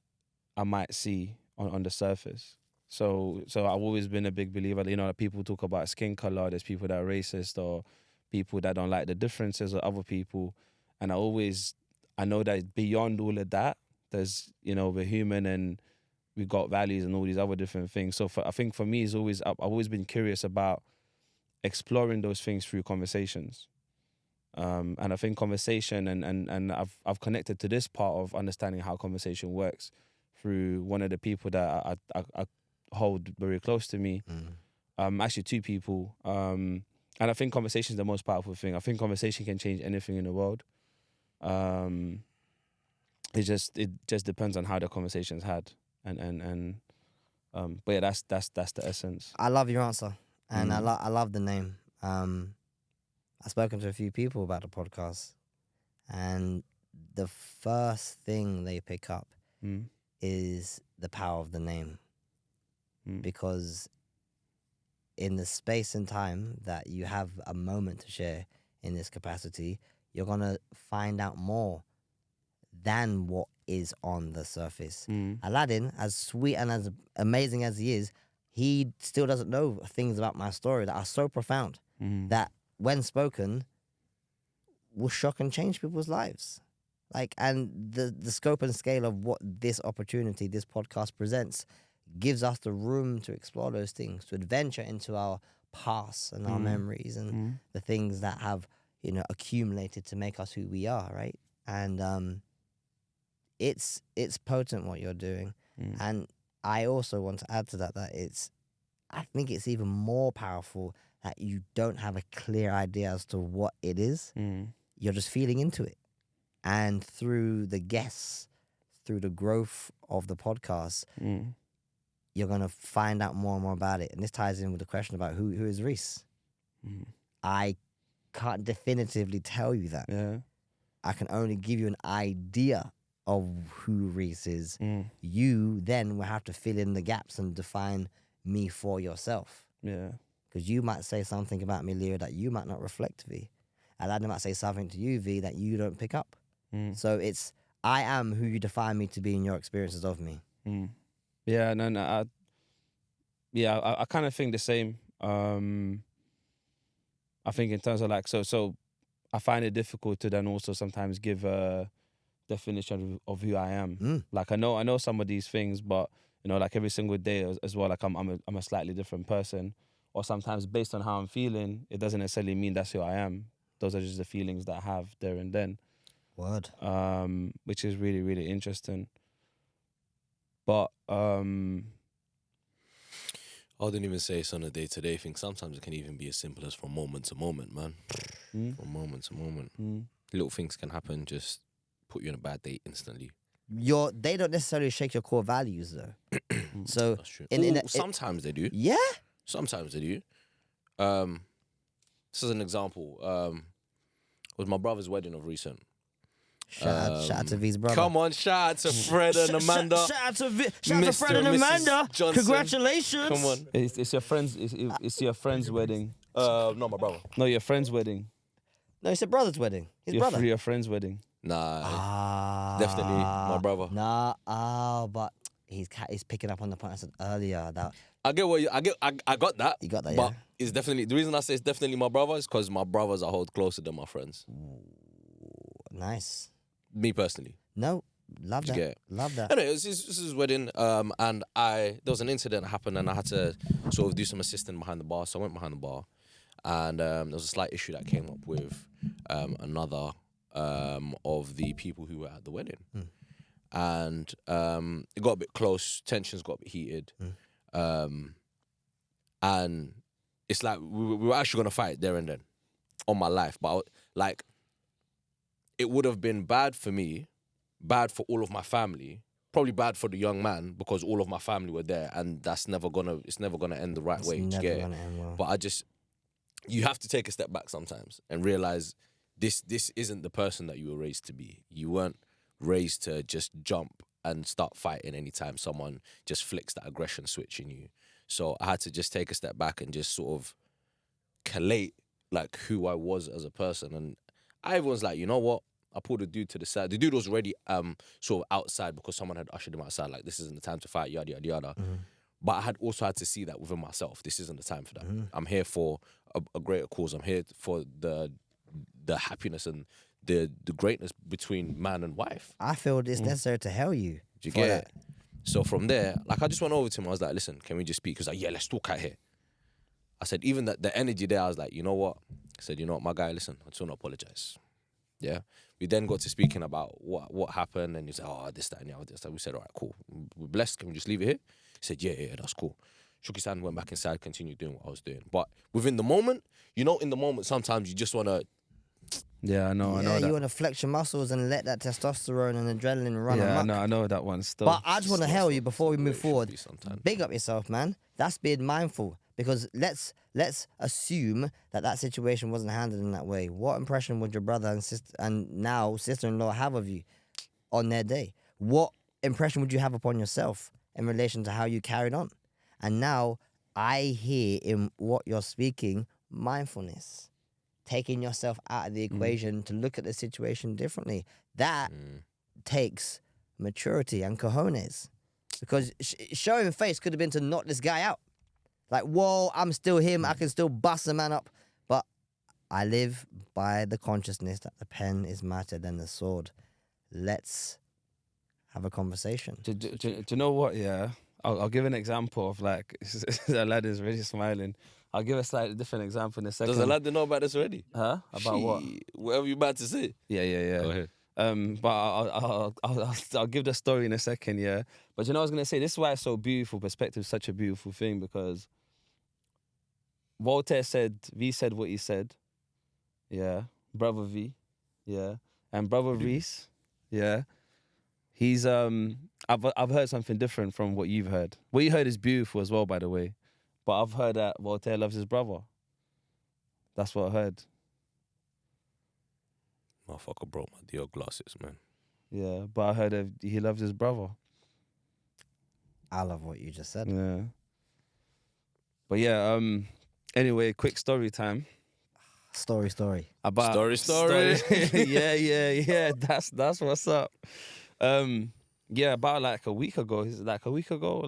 I might see on the surface. So I've always been a big believer. You know, people talk about skin color. There's people that are racist or people that don't like the differences of other people. And I know that beyond all of that, there's, you know, we're human and we've got values and all these other different things. So I think for me, I've always been curious about exploring those things through conversations. And I think conversation and I've connected to this part of understanding how conversation works through one of the people that I hold very close to me. Actually, two people. And I think conversation is the most powerful thing. I think conversation can change anything in the world. It just depends on how the conversation's had, but yeah, that's the essence. I love your answer, and I love the name. I've spoken to a few people about the podcast, and the first thing they pick up is the power of the name, because in the space and time that you have a moment to share in this capacity, you're gonna find out more than what is on the surface. Aladdin, as sweet and as amazing as he is, he still doesn't know things about my story that are so profound that when spoken will shock and change people's lives. Like, and the scope and scale of what this opportunity, this podcast presents, gives us the room to explore those things, to adventure into our past and our memories and the things that have, accumulated to make us who we are, right? And it's potent what you're doing. And I also want to add to that I think it's even more powerful that you don't have a clear idea as to what it is. You're just feeling into it. And through the guests, through the growth of the podcast, you're going to find out more and more about it. And this ties in with the question about who is Reece. I can't definitively tell you that. Yeah. I can only give you an idea of who Reece is. You then will have to fill in the gaps and define me for yourself. Yeah. Because you might say something about me, Leo, that you might not reflect, V. Aladdin might say something to you, V, that you don't pick up. So I am who you define me to be in your experiences of me. Yeah, no. I kind of think the same. I think in terms of like, so I find it difficult to then also sometimes give a definition of who I am. Like I know some of these things, but like every single day as well, like I'm a slightly different person. Or sometimes based on how I'm feeling, it doesn't necessarily mean that's who I am. Those are just the feelings that I have there and then. Word. Which is really, really interesting. But I wouldn't even say it's on a day-to-day thing. Sometimes it can even be as simple as from moment to moment, man. From moment to moment. Little things can happen, just put you in a bad day instantly. They don't necessarily shake your core values, though. So That's true. in Sometimes they do. yeah. Sometimes they do. This is an example. It was my brother's wedding of recent. Shout out to V's brother. Come on, shout out to Fred and Amanda. Shout out to Fred and Mr. and Mrs. Amanda. Johnson. Congratulations. Come on. it's your friend's. It's your friend's wedding. No, my brother. No, your friend's wedding. No, it's a brother's wedding. His brother. Your friend's wedding. Nah, definitely my brother. But he's picking up on the point I said earlier that I get what I got that. You got that, but yeah. it's definitely the reason I say it's definitely my brother is because my brothers I hold closer than my friends. nice. Me personally. No, love You that. get it? Love that. Anyway, this is his wedding, and there was an incident that happened, and I had to sort of do some assisting behind the bar. So I went behind the bar, and there was a slight issue that came up with another of the people who were at the wedding, and it got a bit close. Tensions got a bit heated, and it's like we were actually gonna fight there and then, on my life. But it would have been bad for me, bad for all of my family, probably bad for the young man because all of my family were there, and it's never gonna end the right way. It's Do you never get it? gonna end well. But you have to take a step back sometimes and realize this isn't the person that you were raised to be. You weren't raised to just jump and start fighting anytime someone just flicks that aggression switch in you. So I had to just take a step back and just sort of collate like who I was as a person. And everyone's like, you know what? I pulled the dude to the side. The dude was already sort of outside because someone had ushered him outside. Like, this isn't the time to fight, yada, yada, yada. But I had also had to see that within myself. This isn't the time for that. I'm here for a greater cause. I'm here for the happiness and the greatness between man and wife. I feel it's necessary to help you. Do you for get that. it? So from there, like, I just went over to him. I was like, listen, can we just speak? He was like, yeah, let's talk out here. I said, even the energy there, I was like, you know what? said, you know what, my guy, listen, I just want to apologize. Yeah. We then got to speaking about what happened, and he said, oh, this, that, and the other. This, that. We said, all right, cool. We're blessed. Can we just leave it here? He said, yeah, that's cool. Shook his hand, went back inside, continued doing what I was doing. But within the moment, in the moment, sometimes you just want to, Yeah, I know Yeah, that. you want to flex your muscles and let that testosterone and adrenaline run Yeah, amok. I know that one still. But I just want to It's tell not- you before we it's not move the way it should forward, be sometimes. big up yourself, man. That's being mindful, because let's assume that situation wasn't handled in that way. What impression would your brother and sister-in-law have of you on their day? What impression would you have upon yourself in relation to how you carried on? And now I hear in what you're speaking mindfulness, taking yourself out of the equation to look at the situation differently. That takes maturity and cojones, because showing face could have been to knock this guy out. Like, whoa, I'm still him. I can still bust a man up. But I live by the consciousness that the pen is mightier than the sword. Let's have a conversation. Do you know what? Yeah, I'll give an example of like the lad is really smiling. I'll give a slightly different example in a second. does the lad know about this already? Huh? About what? Shit, whatever you about to say. Yeah. Go ahead. But I'll give the story in a second, yeah. But you know what I was gonna say? This is why it's so beautiful. Perspective is such a beautiful thing, because Voltaire said, V said what he said, yeah. Brother V, yeah, and brother Reece, yeah. He's I've heard something different from what you've heard. What you heard is beautiful as well, by the way. But I've heard that Voltaire loves his brother. That's what I heard. Motherfucker broke my Dior glasses, man. Yeah, but I heard that he loves his brother. I love what you just said. Yeah. But yeah, anyway, quick story time. Story. About Story. yeah. That's what's up. Yeah, about like a week ago. Is it like a week ago?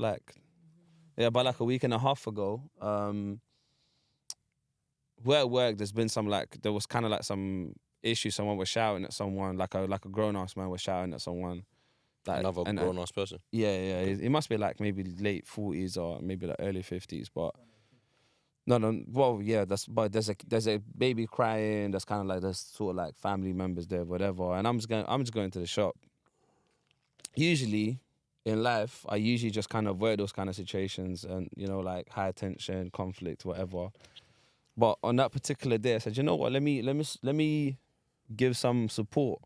About like a week and a half ago. Where at work, there was kind of like some issue. Someone was shouting at someone, like a grown ass man was shouting at someone. Like, Another and- grown ass person. Yeah. He must be like maybe late 40s or maybe like early 50s, but no. Well, yeah, but there's a baby crying. There's kind of like there's sort of like family members there, whatever. And I'm just going to the shop. Usually in life, I usually just kind of avoid those kind of situations and like high tension, conflict, whatever. But on that particular day, I said, you know what? Let me give some support,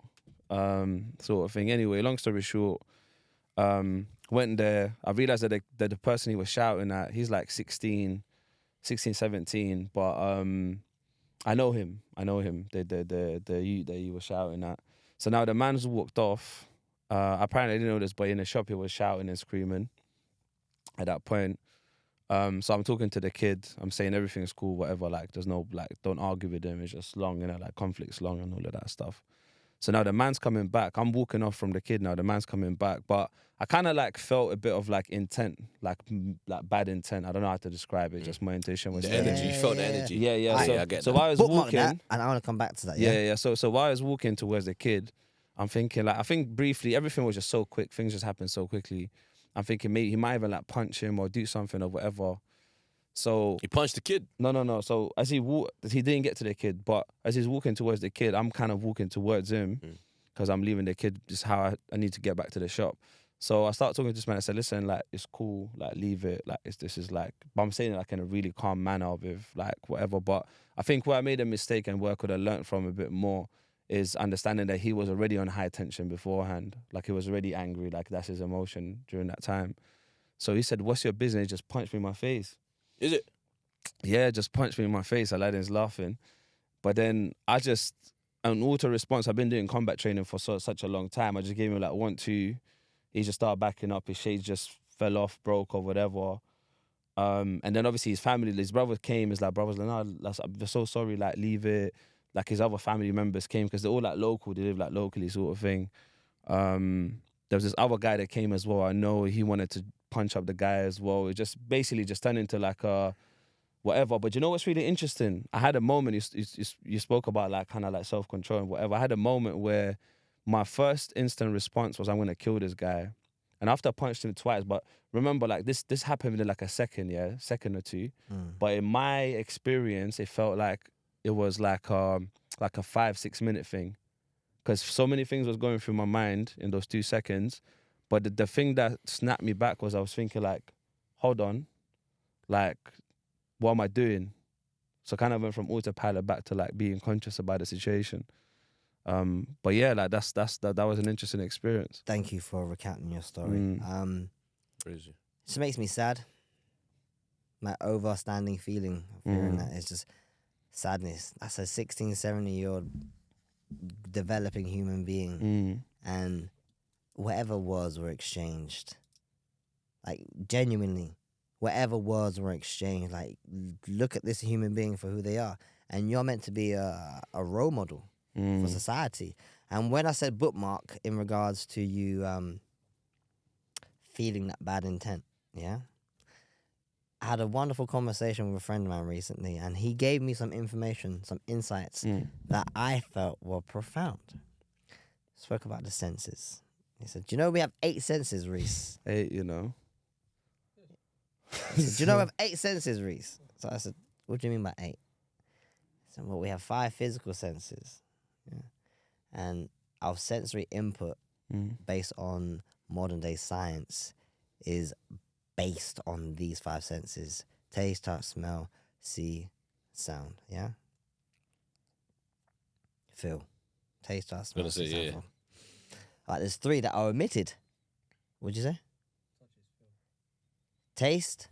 sort of thing. Anyway, long story short, went there. I realized that the person he was shouting at, he's like 16, 17, but I know him. The youth that he was shouting at. So now the man's walked off. Apparently I didn't know this, but in the shop he was shouting and screaming at that point. So I'm talking to the kid. I'm saying everything's cool, whatever. Like, there's no don't argue with him. It's just long, like conflict's long and all of that stuff. So now the man's coming back. I'm walking off from the kid now. The man's coming back, but I kind of like felt a bit of like intent, like bad intent. I don't know how to describe it. Just my intuition was The saying- energy, you felt the Yeah. energy. Yeah. I So, get so that. while I was Bookmark walking, that, and I want to come back to that. yeah. So while I was walking towards the kid, I'm thinking like I think briefly everything was just so quick. Things just happened so quickly. I'm thinking maybe he might even like punch him or do something or whatever. So He punched the kid. no. So as he walked, he didn't get to the kid, but as he's walking towards the kid, I'm kind of walking towards him because I'm leaving the kid. Just how I need to get back to the shop. So I start talking to this man. I said, "Listen, like it's cool, like leave it. Like this is like." But I'm saying it like in a really calm manner with like whatever. But I think where I made a mistake and where I could have learned from a bit more is understanding that he was already on high tension beforehand. Like he was already angry. Like that's his emotion during that time. So he said, "What's your business?" Just punched me in my face. Is it? Yeah, just punched me in my face. Aladdin's laughing. But then I just, an auto response, I've been doing combat training for such a long time. I just gave him like 1, 2. He just started backing up. His shades just fell off, broke or whatever. And then obviously his family, his brother came. His like, brother's like, no, I'm so sorry, like leave it. Like his other family members came because they're all like local. They live like locally sort of thing. There was this other guy that came as well. I know he wanted to punch up the guy as well. It just basically just turned into like a whatever. But you know what's really interesting? I had a moment, you spoke about like kind of like self-control and whatever. I had a moment where my first instant response was I'm going to kill this guy. And after I punched him twice, but remember like this happened in like a second or two. But in my experience, it felt like it was like a 5-6 minute thing, because so many things was going through my mind in those 2 seconds. But the thing that snapped me back was I was thinking like, hold on, like, what am I doing? So kind of went from autopilot back to like being conscious about the situation. But yeah, like that was an interesting experience. Thank you for recounting your story. Mm. Crazy. It just makes me sad. My overstanding feeling of hearing that is just sadness. That's a 16, 17-year-old developing human being. And whatever words were exchanged, like genuinely, whatever words were exchanged, like look at this human being for who they are. And you're meant to be a role model for society. And when I said bookmark in regards to you feeling that bad intent, yeah, I had a wonderful conversation with a friend of mine recently, and he gave me some information, some insights that I felt were profound. Spoke about the senses. He said, "Do you know we have 8 senses, Reece?" 8, you know. He said, "Do you know we have 8 senses, Reece?" So I said, "What do you mean by 8?" He said, "Well, we have 5 physical senses, yeah, and our sensory input based on modern day science is based on these 5 senses: taste, touch, smell, see, sound. Yeah, feel, taste, touch, smell, Gonna say, see, sound. yeah. Feel. Right, there's 3 that are omitted. What'd you say? Taste,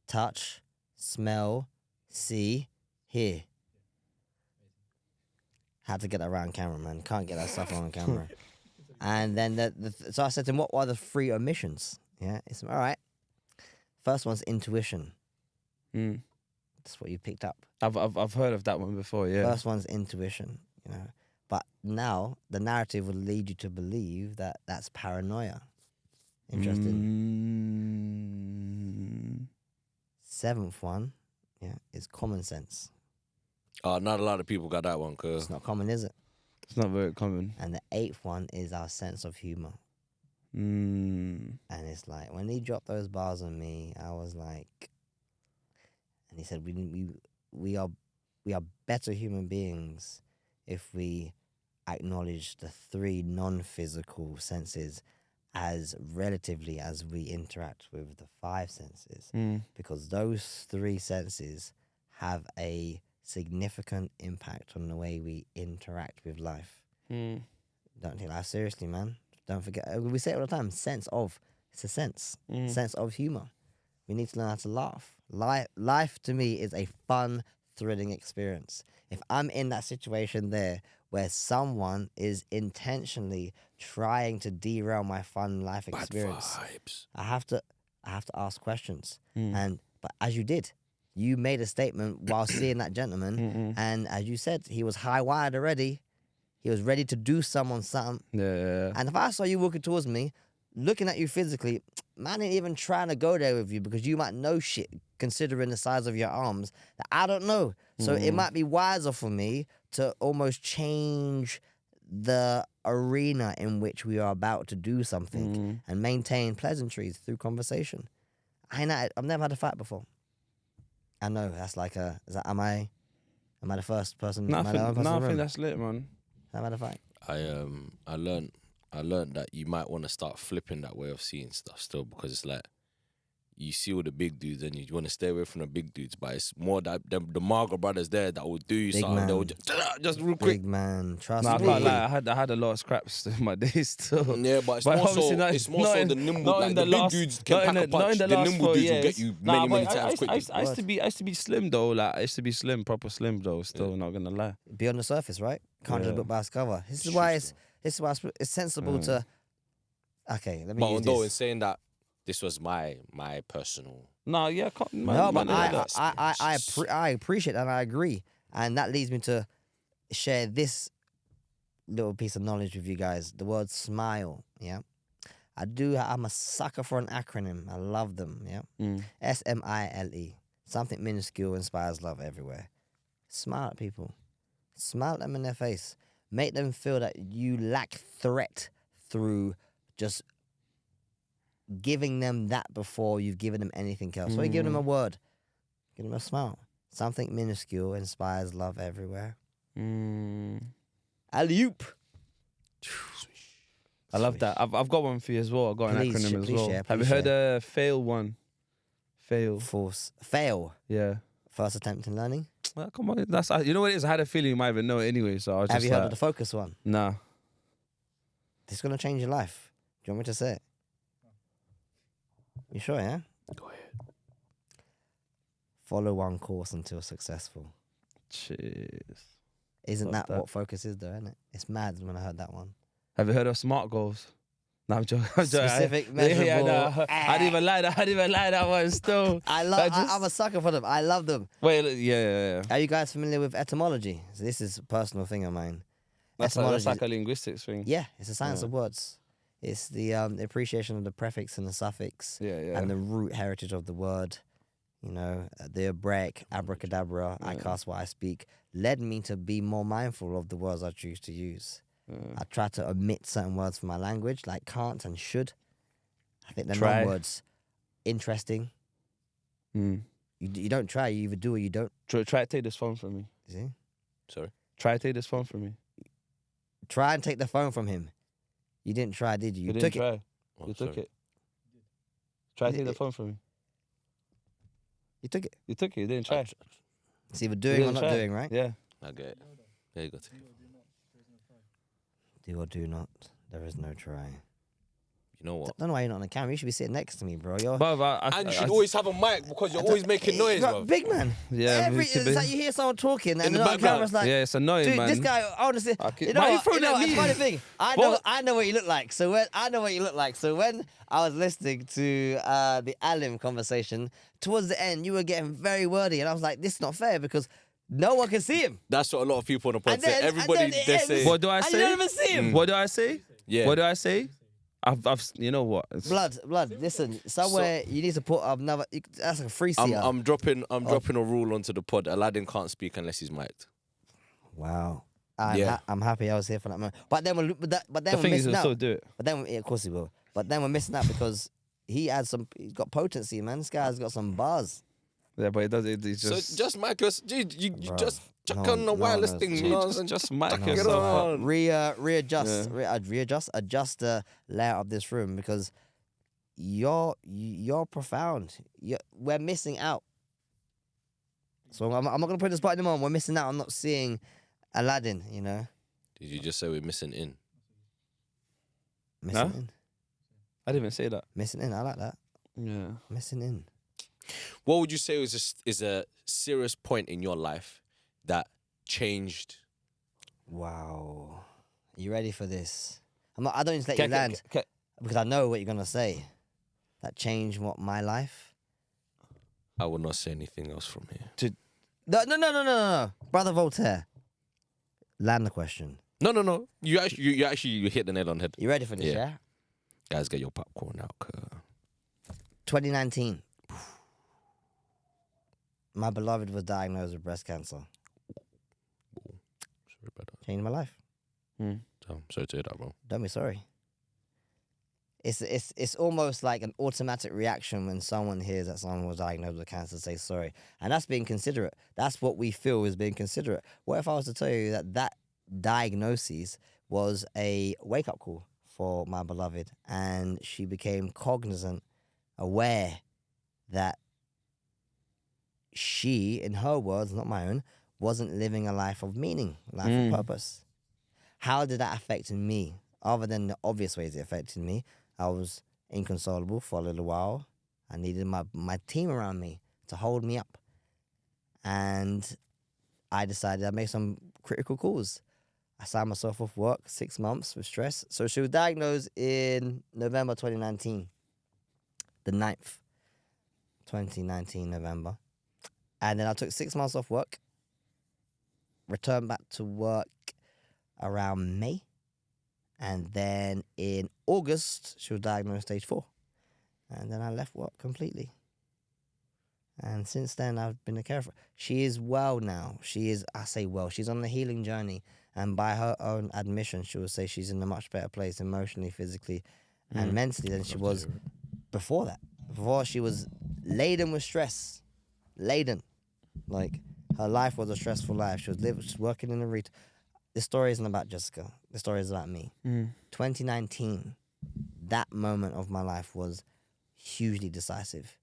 touch, smell, see, hear. Had to get that around camera, man. Can't get that stuff on camera. And then so I said to him, "What are the 3 omissions?" Yeah, it's all right. First one's intuition. That's what you picked up. I've heard of that one before. Yeah. First one's intuition. You know, but now the narrative will lead you to believe that that's paranoia. Interesting. 7th one, yeah, is common sense. Not a lot of people got that one, cause It's not common, is it? It's not very common. And the 8th one is our sense of humor. Mm. And it's like when he dropped those bars on me, I was like, and he said, we are better human beings if we acknowledge the 3 non-physical senses as relatively as we interact with the 5 senses, because those 3 senses have a significant impact on the way we interact with life. Don't take life seriously, man. Don't forget, we say it all the time, sense of. It's a sense of humor. We need to learn how to laugh. Life to me is a fun, thrilling experience. If I'm in that situation there where someone is intentionally trying to derail my fun life experience, bad vibes. I have to ask questions. But as you did, you made a statement while seeing that gentleman, and as you said, he was high wired already. He was ready to do someone something. Yeah. And if I saw you walking towards me, looking at you physically, man ain't even trying to go there with you, because you might know shit considering the size of your arms that I don't know. So it might be wiser for me to almost change the arena in which we are about to do something and maintain pleasantries through conversation. I've never had a fight before. I know that's like am I the first person? No, am I the only person in I the think room? that's lit, man. I've had a fight. I learned that you might want to start flipping that way of seeing stuff still, because it's like you see all the big dudes and you want to stay away from the big dudes, but it's more that the Margot brothers there that will do you Big something. man. They'll just real quick. Big man, trust No, I me. can't lie. I had a lot of scraps in my days still. Yeah, but it's more obviously so not- it's more not so in- the nimble. not Like in the big last- dudes can not in pack a the- not punch. in The the last nimble 4 dudes will years. get you Nah, many but times quickly. I used to be slim though. Like I used to be slim, proper slim though. Still, not gonna lie. Be on the surface, right? Can't just Yeah. look by its cover. This is True why still. it's sensible to. Okay, let me But use although in this. saying that, this was my personal. Nah, yeah, No, but that I appreciate that and I agree, and that leads me to share this little piece of knowledge with you guys. The word smile. Yeah, I'm a sucker for an acronym. I love them. Yeah, SMILE. Something minuscule inspires love everywhere. Smile at people. Smile at them in their face. Make them feel that you lack threat through just giving them that before you've given them anything else. So you give them a word. Give them a smile. Something minuscule inspires love everywhere. Mm. Alley-oop. I love that. I've got one for you as well. I've got an Please acronym as please well. share, Have you please heard share. fail one? Fail. Force. Fail. Yeah. First attempt in learning. Well, come on, you know what it is. I had a feeling you might even know it anyway, so I was Have just you heard like, of the focus one? nah. This is going to change your life. Do you want me to say it? You sure, yeah? Go ahead. Follow one course until successful. Cheers. Isn't Love that that. what focus is, though, isn't it? It's mad when I heard that one. Have you heard of SMART goals? No, I'm joking. I'm joking. Specific, measurable. Yeah, no, I didn't even like that. I didn't even like that one. Still, I'm a sucker for them. I love them. wait. Yeah. Are you guys familiar with etymology? So this is a personal thing of mine. That's Etymology. like a linguistics thing. Yeah, it's a science Yeah. of words. It's the appreciation of the prefix and the suffix Yeah. and the root heritage of the word. You know, the Hebraic abracadabra, I cast what I speak, led me to be more mindful of the words I choose to use. I try to omit certain words from my language, like can't and should. I think they're Try. non-words. Interesting. Mm. You don't try, you either do or you don't. Try to take this phone from me. You see? Sorry. Try to take this phone from me. Try and take the phone from him. You didn't try, did you? You didn't took it. try. Oh, You took sorry. it. Try to You take the did- phone from me. You took it. You took it. You didn't try. It's either You doing or didn't not try. doing, right? Yeah. I get it. There you go. Do or do not. There is no try. You know what? Don't know why you're not on the camera. You should be sitting next to me, bro. You're But And you should always have a mic because you're always making noise, Bro, bro. big man. Yeah, we It's could be- like you hear someone talking and In the they're not on background. camera. It's like, yeah, it's annoying, dude, man. this guy, honestly, Okay. you know Why you what? throwing at It's me? funny thing. What? I know what you look like. So when I know what you look like. So when I was listening to the Alim conversation, towards the end, you were getting very wordy, and I was like, this is not fair because no one can see him. That's what a lot of people on the pod And say. then- Everybody, and then it they ends. say, What do I And say? you don't even see him. What do I say? yeah. What do I say? You know what? It's- Blood. Listen, somewhere you need to put another. That's like a free seer. I'm dropping a rule onto the pod. Aladdin can't speak unless he's mic'd. Wow. Yeah. I'm happy I was here for that moment. But then we're the we're thing is, missing he'll out. still do it. But then, yeah, of course he will. But then we're missing out because he's got potency, man. This guy's got some bars. Yeah, but it does. It's just. So just mic us, dude. You Bro, just chuck no, on the no, wireless no, thing, dude, you know, just- and just chuck mic it yourself on. Adjust the layout of this room because you're profound. We're missing out. So I'm not gonna put this part anymore. We're missing out on not seeing Aladdin. You know, Did you just say we're missing in? missing Huh? in, I didn't even say that. missing in. I like that. Yeah. Missing in. What would you say is a serious point in your life that changed? Wow. You ready for this? I don't need to let you land because I know what you're gonna say. That changed my life. I will not say anything else from here. No. Brother Voltaire. Land the question. No. You actually hit the nail on the head. You ready for this, Yeah. yeah? Guys, get your popcorn out. 2019. My beloved was diagnosed with breast cancer. Sorry about that. Changed my life. I'm sorry to hear that, bro. Don't be sorry. It's almost like an automatic reaction when someone hears that someone was diagnosed with cancer to say sorry. And that's being considerate. That's what we feel is being considerate. What if I was to tell you that diagnosis was a wake-up call for my beloved and she became cognizant, aware that she, in her words, not my own, wasn't living a life of meaning, life of purpose. How did that affect me? Other than the obvious ways it affected me, I was inconsolable for a little while. I needed my team around me to hold me up. And I decided I'd make some critical calls. I signed myself off work 6 months with stress. So she was diagnosed in November 2019. The 9th, 2019, November. And then I took 6 months off work. Returned back to work around May. And then in August, she was diagnosed stage 4. And then I left work completely. And since then, I've been a carer for her. She is well now. She's on the healing journey. And by her own admission, she will say she's in a much better place emotionally, physically, and mentally than she was before that. Before she was laden with stress. Laden. Like, Her life was a stressful life. She was working in a retail. This story isn't about Jessica. The story is about me. 2019, that moment of my life was hugely decisive.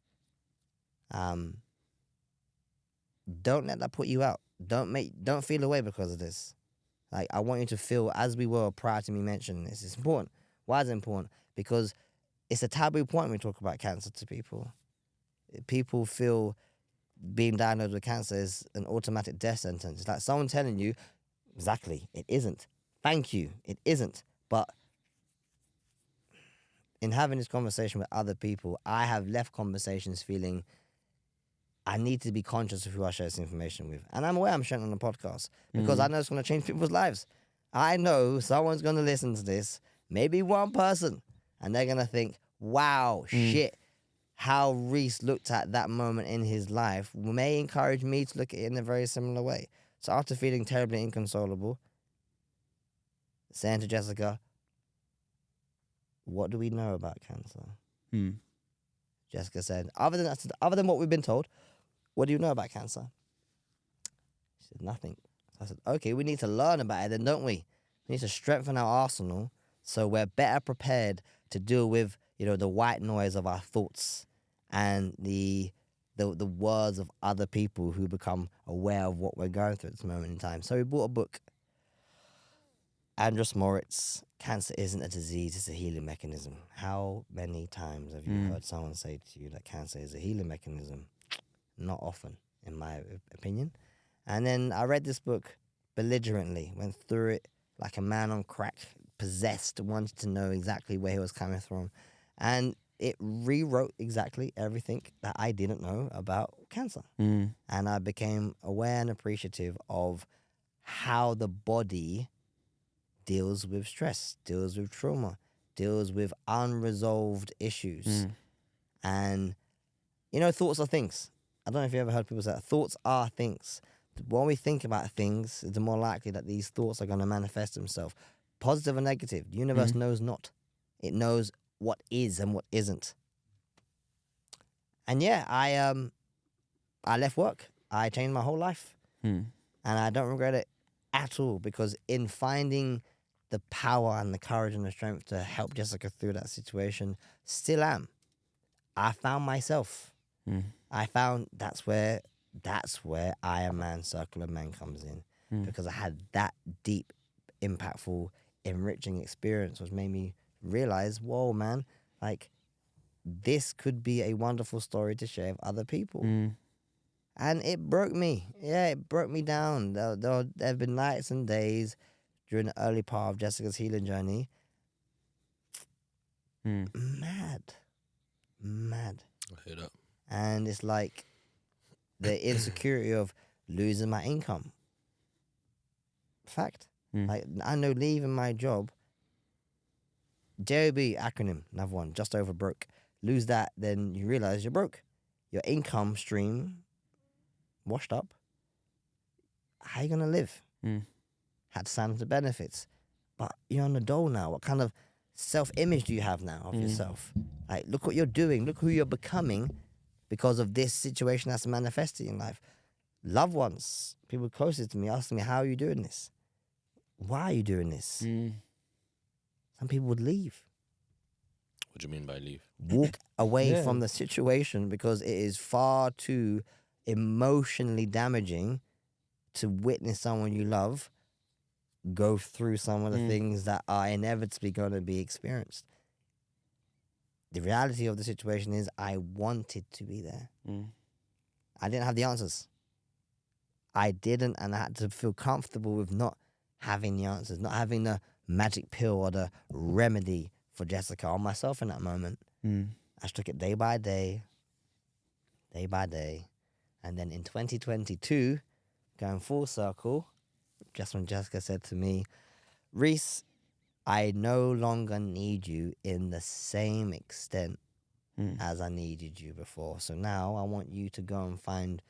Don't let that put you out. Don't feel away because of this. Like, I want you to feel as we were prior to me mentioning this. It's important. Why is it important? Because it's a taboo point when we talk about cancer to people. People feel being diagnosed with cancer is an automatic death sentence. It's like someone telling you, exactly, it isn't. Thank you, it isn't. But in having this conversation with other people, I have left conversations feeling I need to be conscious of who I share this information with. And I'm aware I'm sharing it on the podcast because I know it's going to change people's lives. I know someone's going to listen to this, maybe one person, and they're going to think, wow, shit, how Reece looked at that moment in his life may encourage me to look at it in a very similar way. So after feeling terribly inconsolable, saying to Jessica, what do we know about cancer? Jessica said, other than what we've been told, what do you know about cancer? She said, nothing. So I said, okay, we need to learn about it then, don't we? We need to strengthen our arsenal so we're better prepared to deal with, the white noise of our thoughts and the words of other people who become aware of what we're going through at this moment in time. So we bought a book. Andreas Moritz, Cancer Isn't a Disease, It's a Healing Mechanism. How many times have you heard someone say to you that cancer is a healing mechanism? Not often, in my opinion. And then I read this book belligerently, went through it like a man on crack, possessed, wanted to know exactly where he was coming from. And it rewrote exactly everything that I didn't know about cancer. And I became aware and appreciative of how the body deals with stress, deals with trauma, deals with unresolved issues. And, thoughts are things. I don't know if you ever heard people say that. Thoughts are things. When we think about things, the more likely that these thoughts are going to manifest themselves. Positive or negative. The universe knows not. It knows what is and what isn't. And yeah, I left work. I changed my whole life. And I don't regret it at all, because in finding the power and the courage and the strength to help Jessica through that situation, still am. I found myself. I found that's where I Am Man, Circle of Man comes in. Because I had that deep, impactful, enriching experience, which made me realize, whoa, man, like, this could be a wonderful story to share with other people. And it broke me. Yeah, it broke me down. There have been nights and days during the early part of Jessica's healing journey. Mad. I hear that. And it's like the insecurity of losing my income. Fact. Like, I know leaving my job, JOB acronym, another one, just over broke. Lose that, then you realize you're broke. Your income stream washed up. How you gonna live? Had to sign up to benefits. But you're on the dole now. What kind of self-image do you have now of yourself? Like, look what you're doing. Look who you're becoming because of this situation that's manifesting in life. Loved ones, people closest to me, asking me, how are you doing this? Why are you doing this? Some people would leave. What do you mean by leave? Walk away from the situation because it is far too emotionally damaging to witness someone you love go through some of the things that are inevitably going to be experienced. The reality of the situation is I wanted to be there. I didn't have the answers. I didn't, and I had to feel comfortable with not having the answers, not having the magic pill or the remedy for Jessica or myself in that moment. I just took it day by day. And then in 2022, going full circle, just when Jessica said to me, Reece, I no longer need you in the same extent as I needed you before. So now I want you to go and find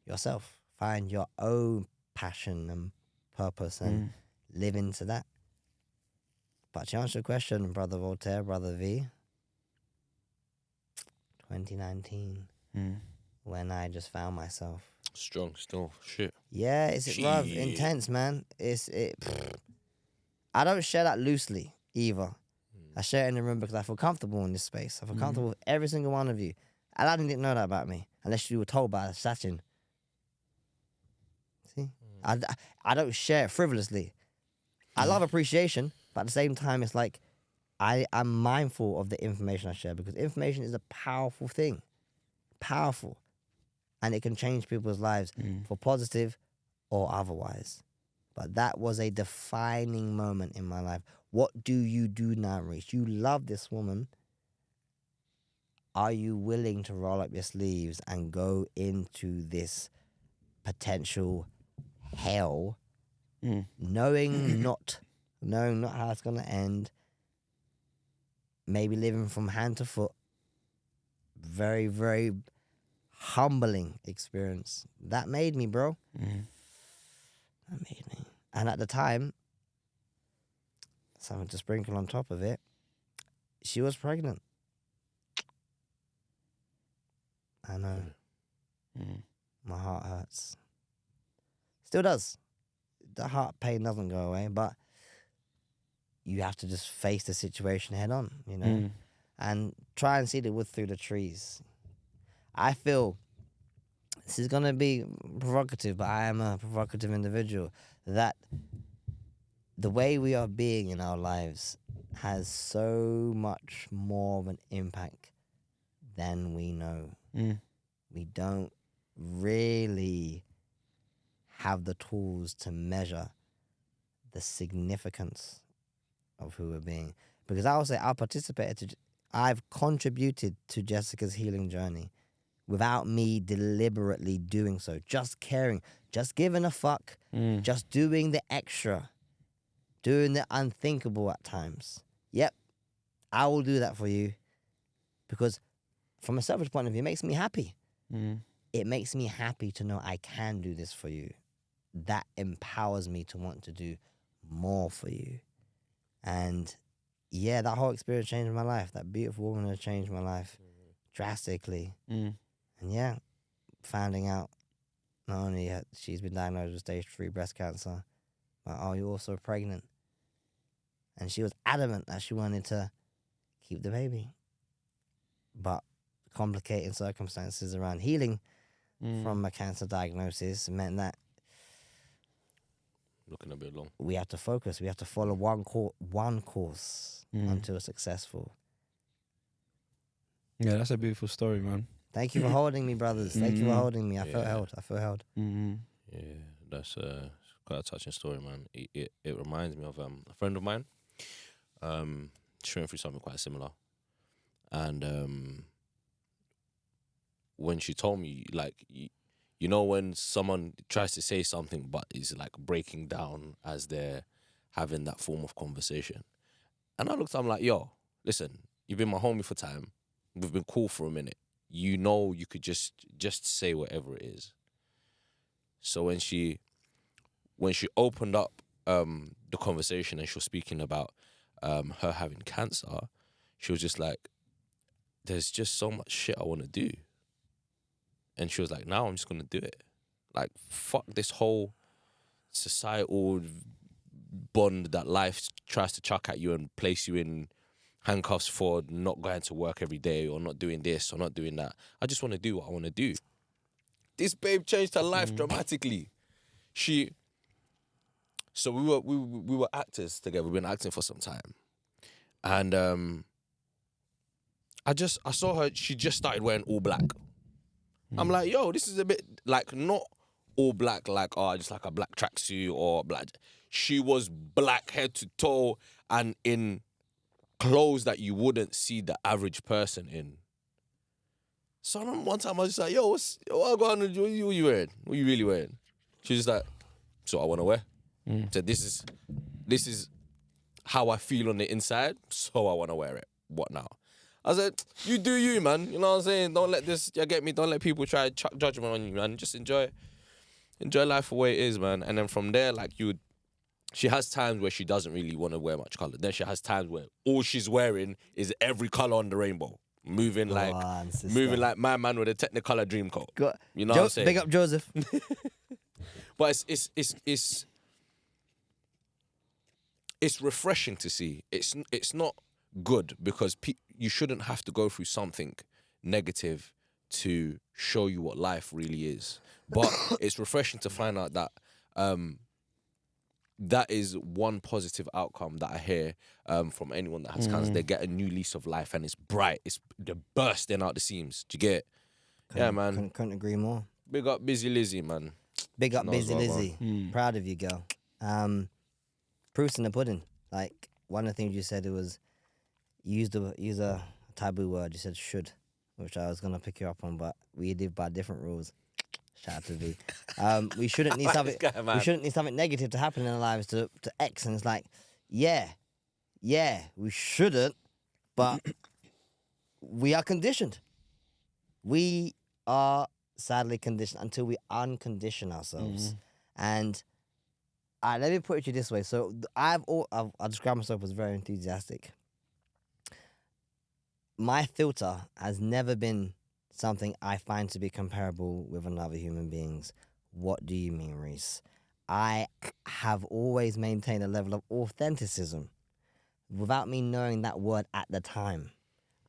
yourself, find your own passion and purpose and live into that. But to answer your question, Brother Voltaire, Brother V, 2019, when I just found myself. Strong still. Shit. Yeah, it's bruv, Shit. intense, man. I don't share that loosely either. I share it in the room because I feel comfortable in this space. I feel comfortable with every single one of you. Aladdin didn't know that about me unless you were told by Sachin. See, I don't share it frivolously. I love appreciation, but at the same time, it's like I'm mindful of the information I share because information is a powerful thing, powerful, and it can change people's lives for positive or otherwise. But that was a defining moment in my life. What do you do now, Reece? You love this woman. Are you willing to roll up your sleeves and go into this potential hell, knowing not how it's gonna end? Maybe living from hand to foot. Very, very humbling experience. That made me, bro. That made me. And at the time, something to sprinkle on top of it, she was pregnant. I know. My heart hurts. Still does. The heart pain doesn't go away, but you have to just face the situation head on, you know, and try and see the wood through the trees. I feel this is going to be provocative, but I am a provocative individual, that the way we are being in our lives has so much more of an impact than we know. We don't really have the tools to measure the significance of who we're being. Because I will say I've contributed to Jessica's healing journey without me deliberately doing so. Just caring, just giving a fuck, just doing the extra, doing the unthinkable at times. Yep, I will do that for you because from a selfish point of view, it makes me happy. It makes me happy to know I can do this for you. That empowers me to want to do more for you. And yeah, that whole experience changed my life. That beautiful woman has changed my life drastically. And yeah, finding out not only she's been diagnosed with stage 3 breast cancer, but you're also pregnant. And she was adamant that she wanted to keep the baby. But complicating circumstances around healing from a cancer diagnosis meant that Looking a bit long. we have to focus. We have to follow one course until successful. Yeah, that's a beautiful story, man. Thank you for holding me, brothers. Thank you for holding me. I felt held. Yeah, that's quite a touching story, man. It reminds me of a friend of mine. She went through something quite similar, and when she told me, like, you know, when someone tries to say something but is like breaking down as they're having that form of conversation, and I looked, I'm like, yo, listen, you've been my homie for time. We've been cool for a minute. You know, you could just say whatever it is. So when she opened up the conversation and she was speaking about her having cancer, she was just like, there's just so much shit I want to do. And she was like, now I'm just going to do it. Like, fuck this whole societal bond that life tries to chuck at you and place you in handcuffs for not going to work every day or not doing this or not doing that. I just want to do what I want to do. This babe changed her life dramatically. So we were actors together. We've been acting for some time. And I saw her, she just started wearing all black. I'm like, yo, this is a bit like not all black, like just like a black tracksuit or black. She was black head to toe and in clothes that you wouldn't see the average person in. So one time I was just like, yo, what are you wearing? What are you really wearing? She was just like, so I want to wear. So this is how I feel on the inside, so I want to wear it. What now? I said, you do you, man. You know what I'm saying? Don't let this, you get me? Don't let people try to chuck judgment on you, man. Just enjoy life for the way it is, man. And then from there, like, she has times where she doesn't really want to wear much colour. Then she has times where all she's wearing is every colour on the rainbow. moving Go like on, sister. moving like my man with a Technicolor dream coat. Go- You know what I'm saying? Big up Joseph. But it's refreshing to see. It's not good because you shouldn't have to go through something negative to show you what life really is. But it's refreshing to find out that that is one positive outcome that I hear from anyone that has cancer. They get a new lease of life and it's bright. They're bursting out the seams. Do you get it? Yeah, man. Couldn't agree more. Big up Busy Lizzie, man. Big up She knows Busy what, Lizzie. Proud of you, girl. Proofs in the pudding. Like, one of the things you said, it was use a taboo word. You said should, which I was gonna pick you up on, but we did by different rules. Shout out to V. We shouldn't need something. This guy, man. We shouldn't need something negative to happen in our lives to X, and it's like, yeah, we shouldn't, but we are conditioned. We are sadly conditioned until we uncondition ourselves. And let me put it to you this way. So I describe myself as very enthusiastic. My filter has never been something I find to be comparable with another human being's. What do you mean, Reece? I have always maintained a level of authenticism. Without me knowing that word at the time,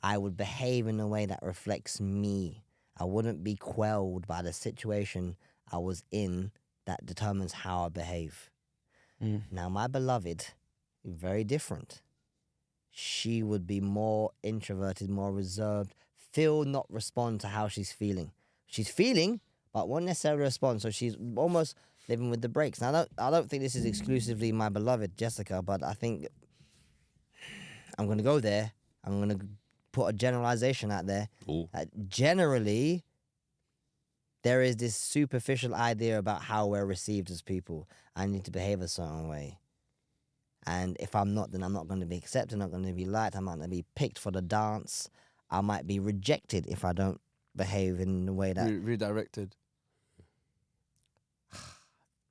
I would behave in a way that reflects me. I wouldn't be quelled by the situation I was in that determines how I behave. Now, my beloved, very different. She would be more introverted, more reserved, not respond to how she's feeling. She's feeling, but won't necessarily respond. So she's almost living with the brakes. Now, I don't think this is exclusively my beloved Jessica, but I think I'm going to go there. I'm going to put a generalization out there. Generally, there is this superficial idea about how we're received as people. I need to behave a certain way. And if I'm not, then I'm not going to be accepted, I'm not going to be liked, I'm not going to be picked for the dance. I might be rejected if I don't behave in the way that... Redirected.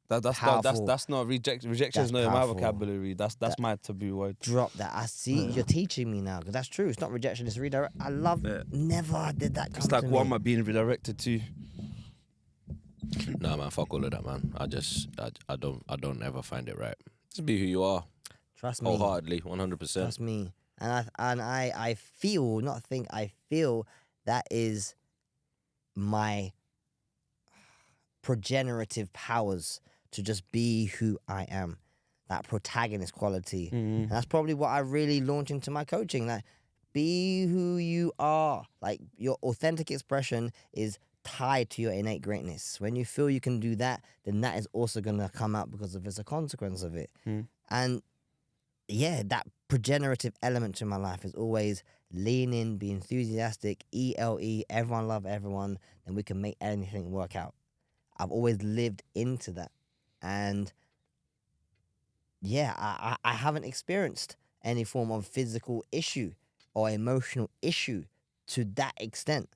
That's not rejection. Rejection That's is not in my powerful. vocabulary. That's my taboo word. Drop that. I see you're teaching me now, because that's true. It's not rejection, it's redirect. I love... Never did that come It's like, to what me. am I being redirected to? Nah, man, fuck all of that, man. I don't ever find it right. Just be who you are. Trust me. Wholeheartedly, 100%. Trust me. And I feel, not think, I feel that is my progenerative powers to just be who I am. That protagonist quality. And that's probably what I really launch into my coaching. Like, be who you are. Like, your authentic expression is tied to your innate greatness. When you feel you can do that, then that is also going to come out because there's a consequence of it. And yeah, that progenerative element to my life is always lean in, be enthusiastic, ELE, everyone love everyone, and we can make anything work out. I've always lived into that. And yeah, I haven't experienced any form of physical issue or emotional issue to that extent,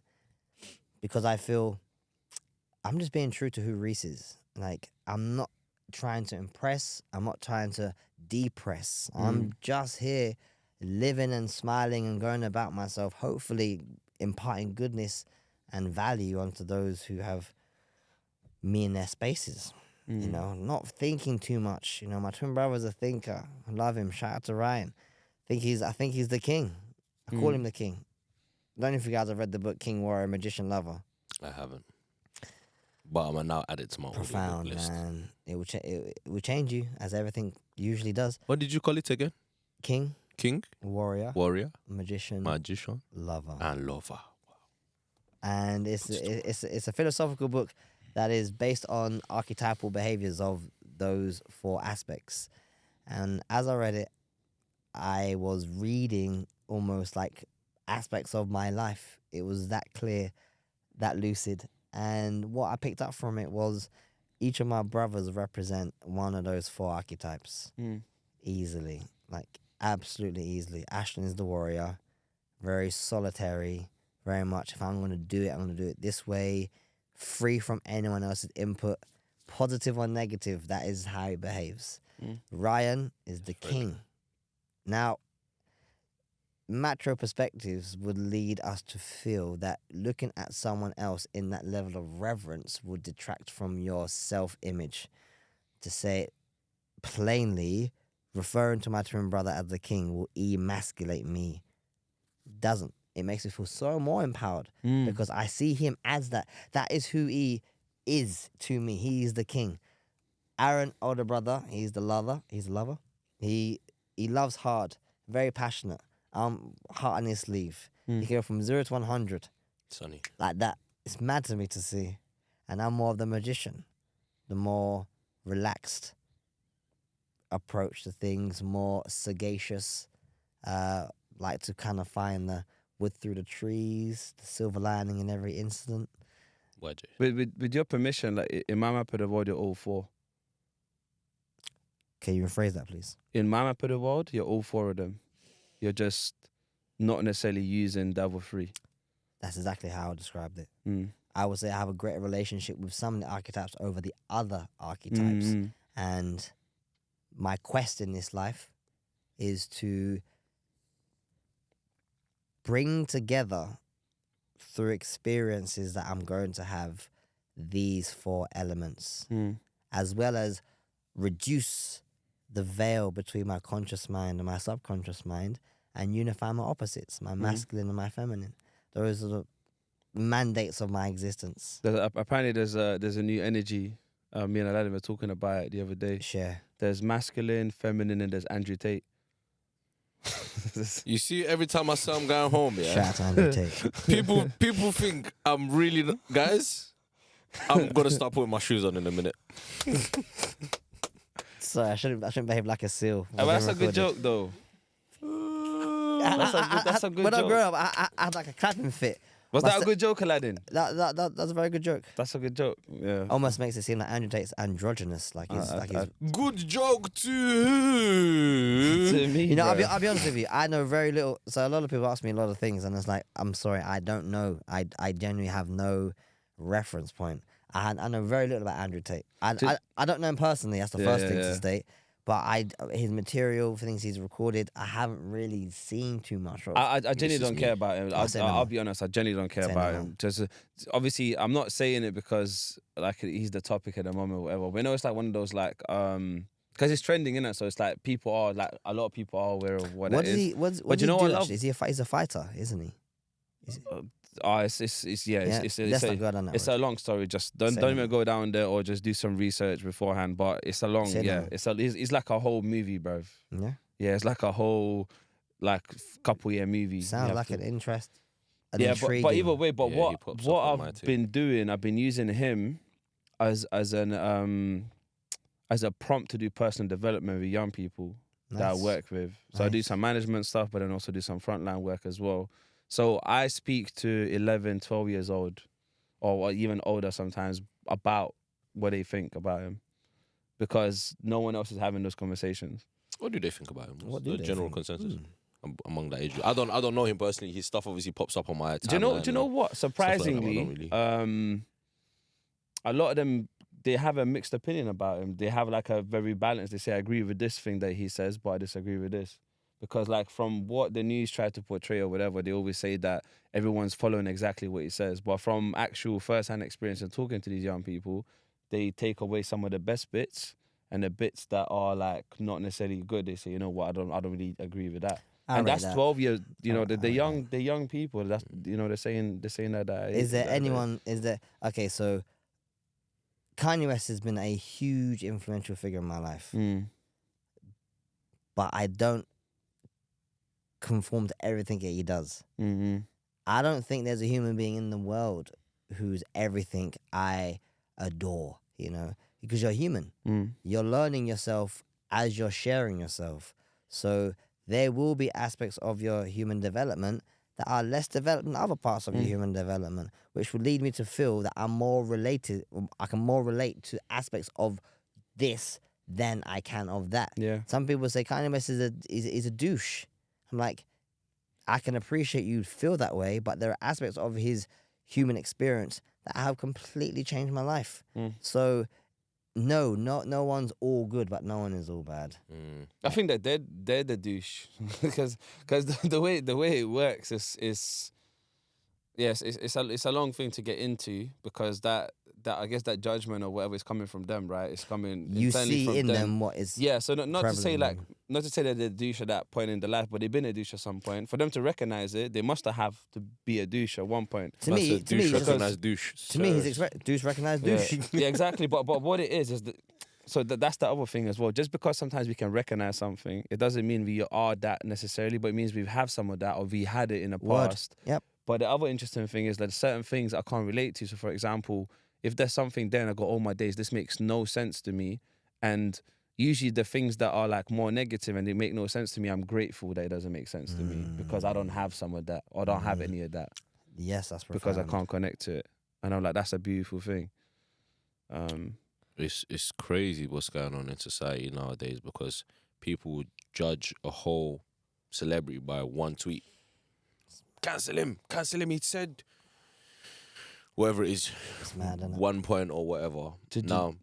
because I feel I'm just being true to who Reece is. Like, I'm not trying to impress. I'm not trying to depress. I'm just here living and smiling and going about myself, hopefully imparting goodness and value onto those who have me in their spaces. You know, not thinking too much. You know, my twin brother's a thinker. I love him. Shout out to Ryan. I think he's the king. I call him the king. I don't know if you guys have read the book King, Warrior, Magician, Lover. I haven't. But I'm gonna now add it to my Profound, audiobook list. man. It will change you, as everything usually does. What did you call it again? King, King, Warrior, warrior, Magician, magician, Lover. and lover. And it's a philosophical book that is based on archetypal behaviors of those four aspects. And as I read it, I was reading almost like aspects of my life. It was that clear, that lucid. And what I picked up from it was each of my brothers represent one of those four archetypes. Easily. Like, absolutely easily. Ashton is the warrior. Very solitary. Very much, if I'm going to do it, I'm going to do it this way. Free from anyone else's input. Positive or negative, that is how he behaves. Ryan is the king. Now, macro perspectives would lead us to feel that looking at someone else in that level of reverence would detract from your self-image. To say it plainly, referring to my twin brother as the king will emasculate me. Doesn't. It makes me feel so more empowered because I see him as that. That is who he is to me. He is the king. Aaron, older brother, he's the lover. He's a lover. He loves hard, very passionate. Heart on his sleeve. He can go from 0 to 100 Sonny. like that. It's mad to me to see. And I'm more of the magician, the more relaxed approach to things, more sagacious. Like to kind of find the wood through the trees, the silver lining in every incident. Word. With your permission, like in my map of the world, you're all four. Can you rephrase that, please? In my map of the world, you're all four of them. You're just not necessarily using the other three. That's exactly how I described it. Mm. I would say I have a greater relationship with some of the archetypes over the other archetypes. Mm. And my quest in this life is to bring together through experiences that I'm going to have these four elements, as well as reduce the veil between my conscious mind and my subconscious mind and unify my opposites, my masculine and my feminine. Those are the mandates of my existence. Apparently, there's a new energy. Me and Aladdin were talking about it the other day. Share. There's masculine, feminine, and there's Andrew Tate. You see, every time I say I'm going home, yeah, Shout out to Andrew Tate. people think I'm really guys. I'm gonna start putting my shoes on in a minute. Sorry, I shouldn't behave like a seal. Oh, that's a good joke, though. That's a good when I joke. grew up, I had like a clapping fit. Was that a good joke, Aladdin? That's a very good joke. That's a good joke. Yeah. Almost makes it seem like Andrew Tate's androgynous. Like he's Good joke too. To me, You know, bro. I'll be honest with you. I know very little. So a lot of people ask me a lot of things, and it's like, I'm sorry, I don't know. I genuinely have no reference point. I know very little about Andrew Tate. I don't know him personally. That's the first thing to state. But his material, things he's recorded, I haven't really seen too much of. I genuinely don't care about him. Say no I'll more. be honest. I genuinely don't care Say about no him. Just obviously, I'm not saying it because like he's the topic at the moment or whatever. But you know, it's like one of those like because it's trending, innit? So it's like people are like a lot of people are aware of what it is. What But does you know he what do, I love? actually? He's a fighter, isn't he? It's Let's not go down that it's road. a long story. Just don't Say even no. go down there or just do some research beforehand. But it's a long Say no. It's like a whole movie, bruv. Yeah. Yeah, it's like a whole like couple year movie. Sounds You like have an to- interest. Yeah, but either way, but Yeah, he what pops up on my I've too. been doing, I've been using him as a prompt to do personal development with young people that I Nice. work with. So I do Nice. some management stuff, but then also do some frontline work as well. So I speak to 11, 12 years old or even older sometimes about what they think about him because no one else is having those conversations. What do they think about him? What The do they general think? consensus among that age group. I don't know him personally. His stuff obviously pops up on my timeline. Do you know what? like that, but I don't Surprisingly, really. a lot of them, they have a mixed opinion about him. They have like a very balanced. They say, I agree with this thing that he says, but I disagree with this. Because like from what the news try to portray or whatever, they always say that everyone's following exactly what he says. But from actual first-hand experience and talking to these young people, they take away some of the best bits and the bits that are like not necessarily good. They say, you know what, I don't really agree with that. I And rate that's that. 12 years. You know, I the rate young people. That's they're saying that. Is there anyone? Is there? Okay, so Kanye West has been a huge influential figure in my life, but I don't conform to everything that he does. Mm-hmm. I don't think there's a human being in the world who's everything I adore. You know, because you're human. You're learning yourself as you're sharing yourself. So there will be aspects of your human development that are less developed than other parts of your human development, which would lead me to feel that I'm more related. I can more relate to aspects of this than I can of that. Yeah. Some people say Kanye West is a douche. I'm like, I can appreciate you feel that way, but there are aspects of his human experience that have completely changed my life. So no one's all good, but no one is all bad. I think that they're the douche because the way it works is yes, it's a long thing to get into because that I guess that judgment or whatever is coming from them, right? It's coming You internally see from in them. them what is Yeah, so not to say prevalent. not to say that they're a douche at that point in their life, but they've been a douche at some point. For them to recognize it, they must have to be a douche at one point. To me, douche it's just- recognized douche. to me, he's Sirs. douche recognized Yeah, douche. yeah, exactly. But what it is that. So that's the other thing as well. Just because sometimes we can recognize something, it doesn't mean we are that necessarily, but it means we have some of that or we had it in the Word. past. Yep. But the other interesting thing is that certain things I can't relate to. So, for example, if there's something there and I go, oh my days, this makes no sense to me. And usually the things that are like more negative and they make no sense to me, I'm grateful that it doesn't make sense to me because I don't have some of that or I don't have any of that Yes, that's profound. because I can't connect to it. And I'm like, that's a beautiful thing. It's crazy what's going on in society nowadays because people judge a whole celebrity by one tweet. Cancel him. He said whatever it is, It's mad, isn't it? 1 point or whatever. Now,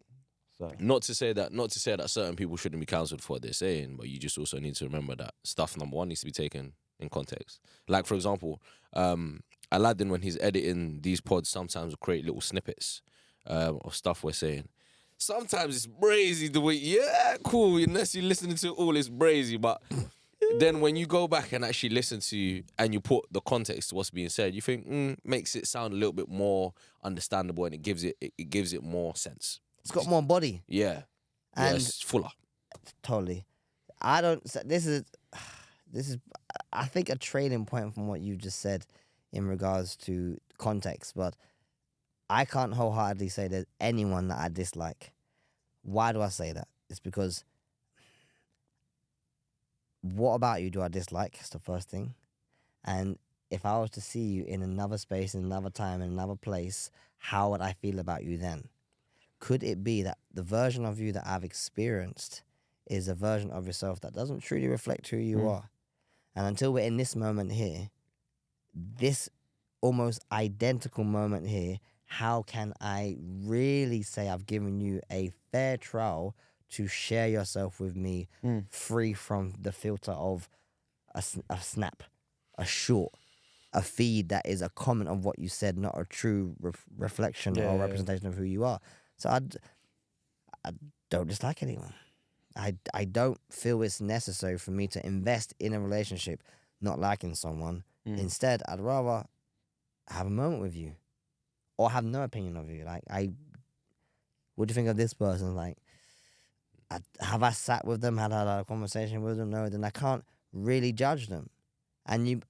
Sorry. not to say that certain people shouldn't be cancelled for what they're saying, but you just also need to remember that stuff, number one, needs to be taken in context. Like, for example, Aladdin, when he's editing these pods, sometimes will create little snippets of stuff we're saying. Sometimes it's brazy the way, yeah, cool, unless you're listening to it all, it's brazy, but then when you go back and actually listen to and you put the context to what's being said, you think, makes it sound a little bit more understandable and it gives it more sense. It's got more body. Yeah. And it's fuller. totally. This is I think a trading point from what you just said in regards to context, but I can't wholeheartedly say there's anyone that I dislike. Why do I say that? It's because what about you do I dislike? It's the first thing. And if I was to see you in another space, in another time, in another place, how would I feel about you then? Could it be that the version of you that I've experienced is a version of yourself that doesn't truly reflect who you are? And until we're in this moment here, this almost identical moment here, how can I really say I've given you a fair trial to share yourself with me free from the filter of a snap, a short, a feed that is a comment of what you said, not a true reflection or representation of who you are? So I don't dislike anyone. I don't feel it's necessary for me to invest in a relationship not liking someone. Instead, I'd rather have a moment with you or have no opinion of you. Like, what do you think of this person? Like, have I sat with them, had a conversation with them? No, then I can't really judge them. And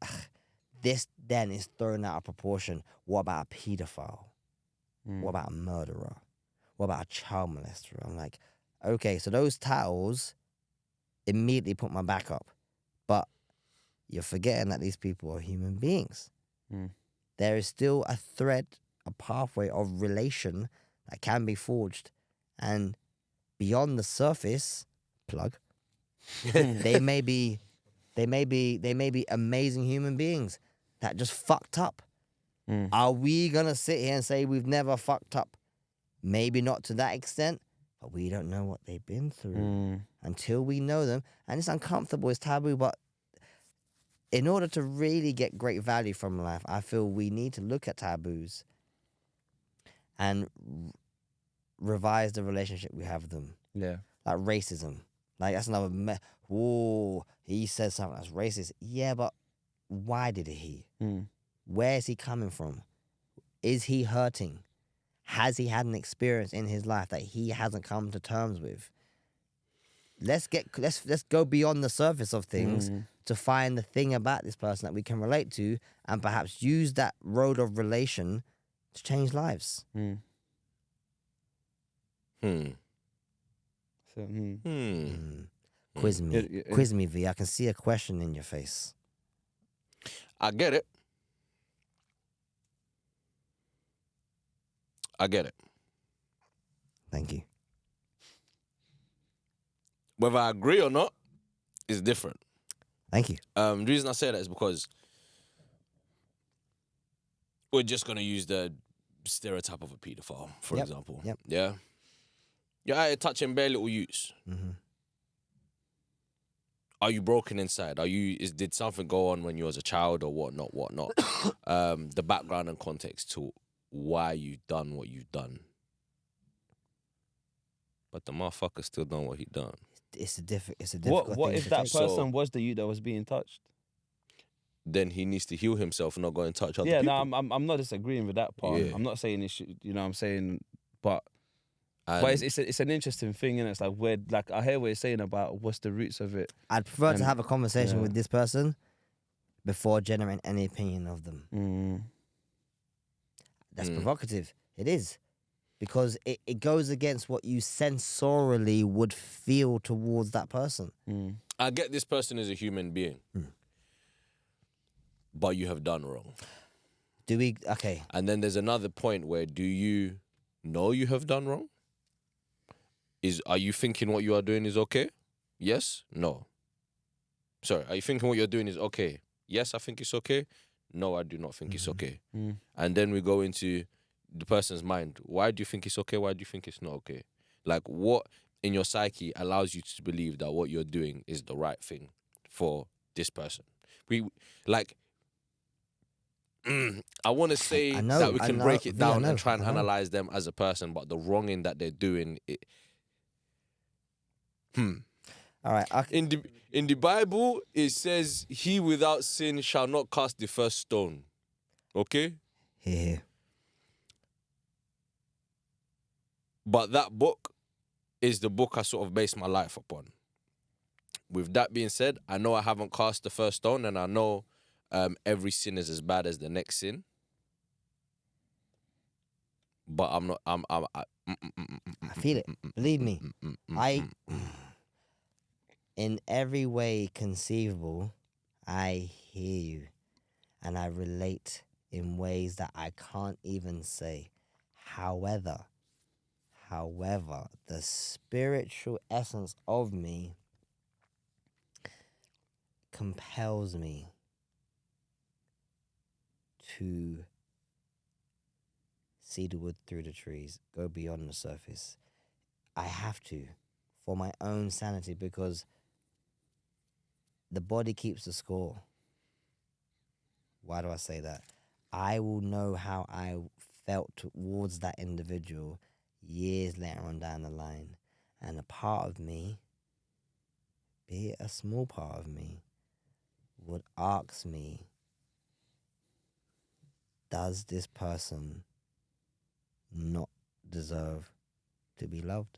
this then is thrown out of proportion. What about a paedophile? What about a murderer? What about a child molester? I'm like, okay, so those titles immediately put my back up. But you're forgetting that these people are human beings. There is still a thread, a pathway of relation that can be forged. And beyond the surface, plug, they may be amazing human beings that just fucked up. Are we gonna sit here and say we've never fucked up? Maybe not to that extent, but we don't know what they've been through until we know them. And it's uncomfortable, it's taboo, but in order to really get great value from life, I feel we need to look at taboos and revise the relationship we have with them. Yeah. Like racism. Like, that's another... Whoa, he said something that's racist. Yeah, but why did he? Where is he coming from? Is he hurting? Has he had an experience in his life that he hasn't come to terms with? Let's go beyond the surface of things to find the thing about this person that we can relate to and perhaps use that road of relation to change lives. So, Quiz me. Yeah. Quiz me, V. I can see a question in your face. I get it. Thank you. Whether I agree or not is different. Thank you. The reason I say that is because we're just going to use the stereotype of a paedophile, for example. Yep. Yeah. You're out here touching bare little youths. Mm-hmm. Are you broken inside? Did something go on when you was a child or whatnot? The background and context to why you've done what you've done. But the motherfucker still done what he done. It's a difficult What thing if to that take. person was the youth that was being touched? Then he needs to heal himself and not go and touch other Yeah, people. no, I'm not disagreeing with that part. Yeah. I'm not saying it should, you know what I'm saying, but And it's an interesting thing, and it's like where, like, I hear what you're saying about what's the roots of it. I'd prefer to And- have a conversation yeah. with this person before generating any opinion of them. Mm. That's provocative. It is. Because it goes against what you sensorially would feel towards that person. Mm. I get this person is a human being. But you have done wrong. Okay. And then there's another point where do you know you have done wrong? Are you thinking what you are doing is okay? Yes? No. Sorry, are you thinking what you're doing is okay? Yes, I think it's okay. No, I do not think it's okay. Mm. And then we go into the person's mind. Why do you think it's okay? Why do you think it's not okay? Like, what in your psyche allows you to believe that what you're doing is the right thing for this person? I want to say I know, that we can break it V, I down know, and try and I know. analyze them as a person, but the wronging that they're doing, All right. in the Bible, it says, "He without sin shall not cast the first stone." Okay, Here. but that book is the book I sort of base my life upon. With that being said, I know I haven't cast the first stone, and I know every sin is as bad as the next sin. But I'm not. I feel it. Believe me. In every way conceivable, I hear you. And I relate in ways that I can't even say. However, the spiritual essence of me compels me to see the wood through the trees, go beyond the surface. I have to, for my own sanity, because the body keeps the score. Why do I say that? I will know how I felt towards that individual years later on down the line. And a part of me, be it a small part of me, would ask me, does this person not deserve to be loved?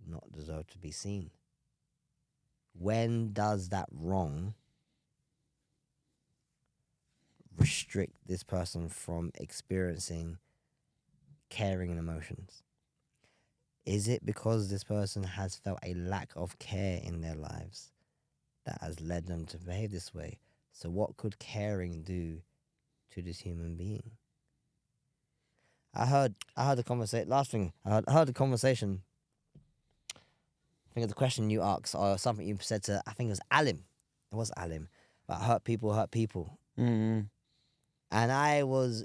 Not deserve to be seen? When does that wrong restrict this person from experiencing caring and emotions? Is it because this person has felt a lack of care in their lives that has led them to behave this way? So what could caring do to this human being? I heard the conversation. Last thing, I heard the conversation. I think of the question you asked, or something you said to, I think it was Alim. It was Alim. But hurt people hurt people. Mm. And I was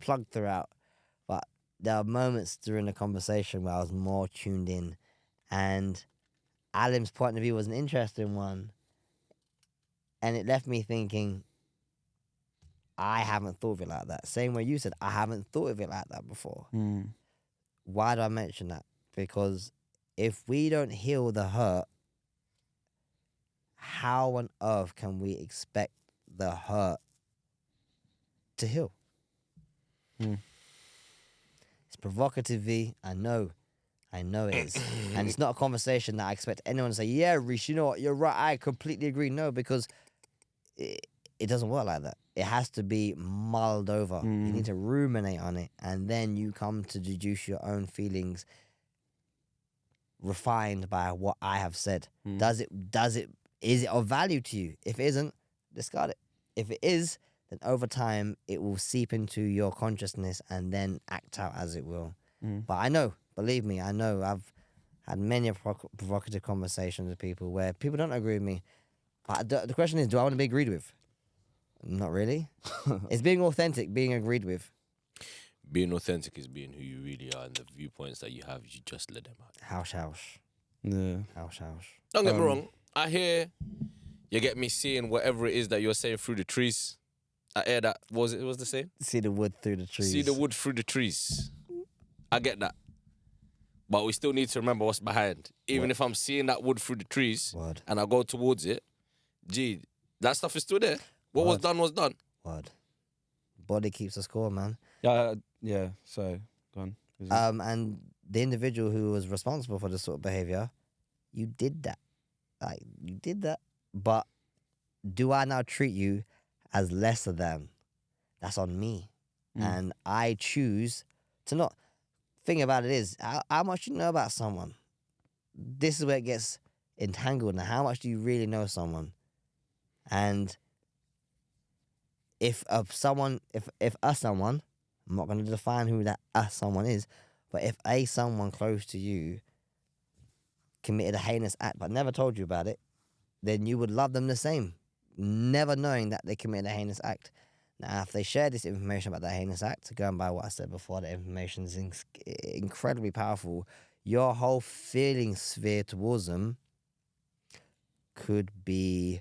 plugged throughout. But there are moments during the conversation where I was more tuned in. And Alim's point of view was an interesting one. And it left me thinking, I haven't thought of it like that. Same way you said, I haven't thought of it like that before. Mm. Why do I mention that? Because if we don't heal the hurt, how on earth can we expect the hurt to heal? Mm. It's provocative, V. I know it is. And it's not a conversation that I expect anyone to say, yeah, Reece, you know what, you're right, I completely agree. No, because it doesn't work like that. It has to be mulled over. You need to ruminate on it, and then you come to deduce your own feelings refined by what I have said. Is it of value to you? If it isn't, discard it. If it is, then over time it will seep into your consciousness and then act out as it will. But I know, believe me, I know I've had many provocative conversations with people where people don't agree with me. But the question is, do I want to be agreed with? Not really. It's being authentic, being agreed with. Being authentic is being who you really are, and the viewpoints that you have, you just let them out. House. Yeah. House. Don't get me wrong. I hear you get me seeing whatever it is that you're saying through the trees. I hear that. What was the same? See the wood through the trees. See the wood through the trees. I get that. But we still need to remember what's behind. Even if I'm seeing that wood through the trees Word. and I go towards it, gee, that stuff is still there. What was done was done. Word. Body keeps the score, man. Yeah. So, go on. And the individual who was responsible for this sort of behavior, you did that. Like, you did that. But do I now treat you as lesser than? That's on me. And I choose to not. Thing about it is, how much you know about someone. This is where it gets entangled. Now, how much do you really know someone? And if someone, I'm not going to define who that someone is, but if someone close to you committed a heinous act but never told you about it, then you would love them the same, never knowing that they committed a heinous act. Now, if they share this information about that heinous act, going by what I said before, the information is incredibly powerful. Your whole feeling sphere towards them could be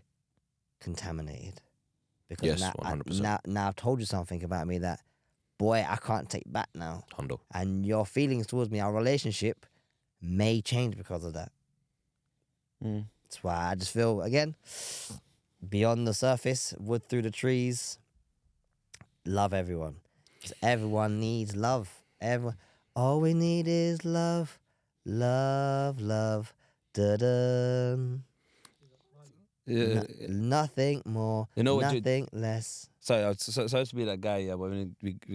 contaminated. Because Yes, 100%. now I've told you something about me that, boy, I can't take back now. Hondo. And your feelings towards me, our relationship, may change because of that. That's why I just feel, again, beyond the surface, wood through the trees, love everyone. 'Cause everyone needs love. All we need is love. Love. Da-dun. Yeah. Nothing more, You know what, nothing less. Sorry to be that guy, yeah, but we're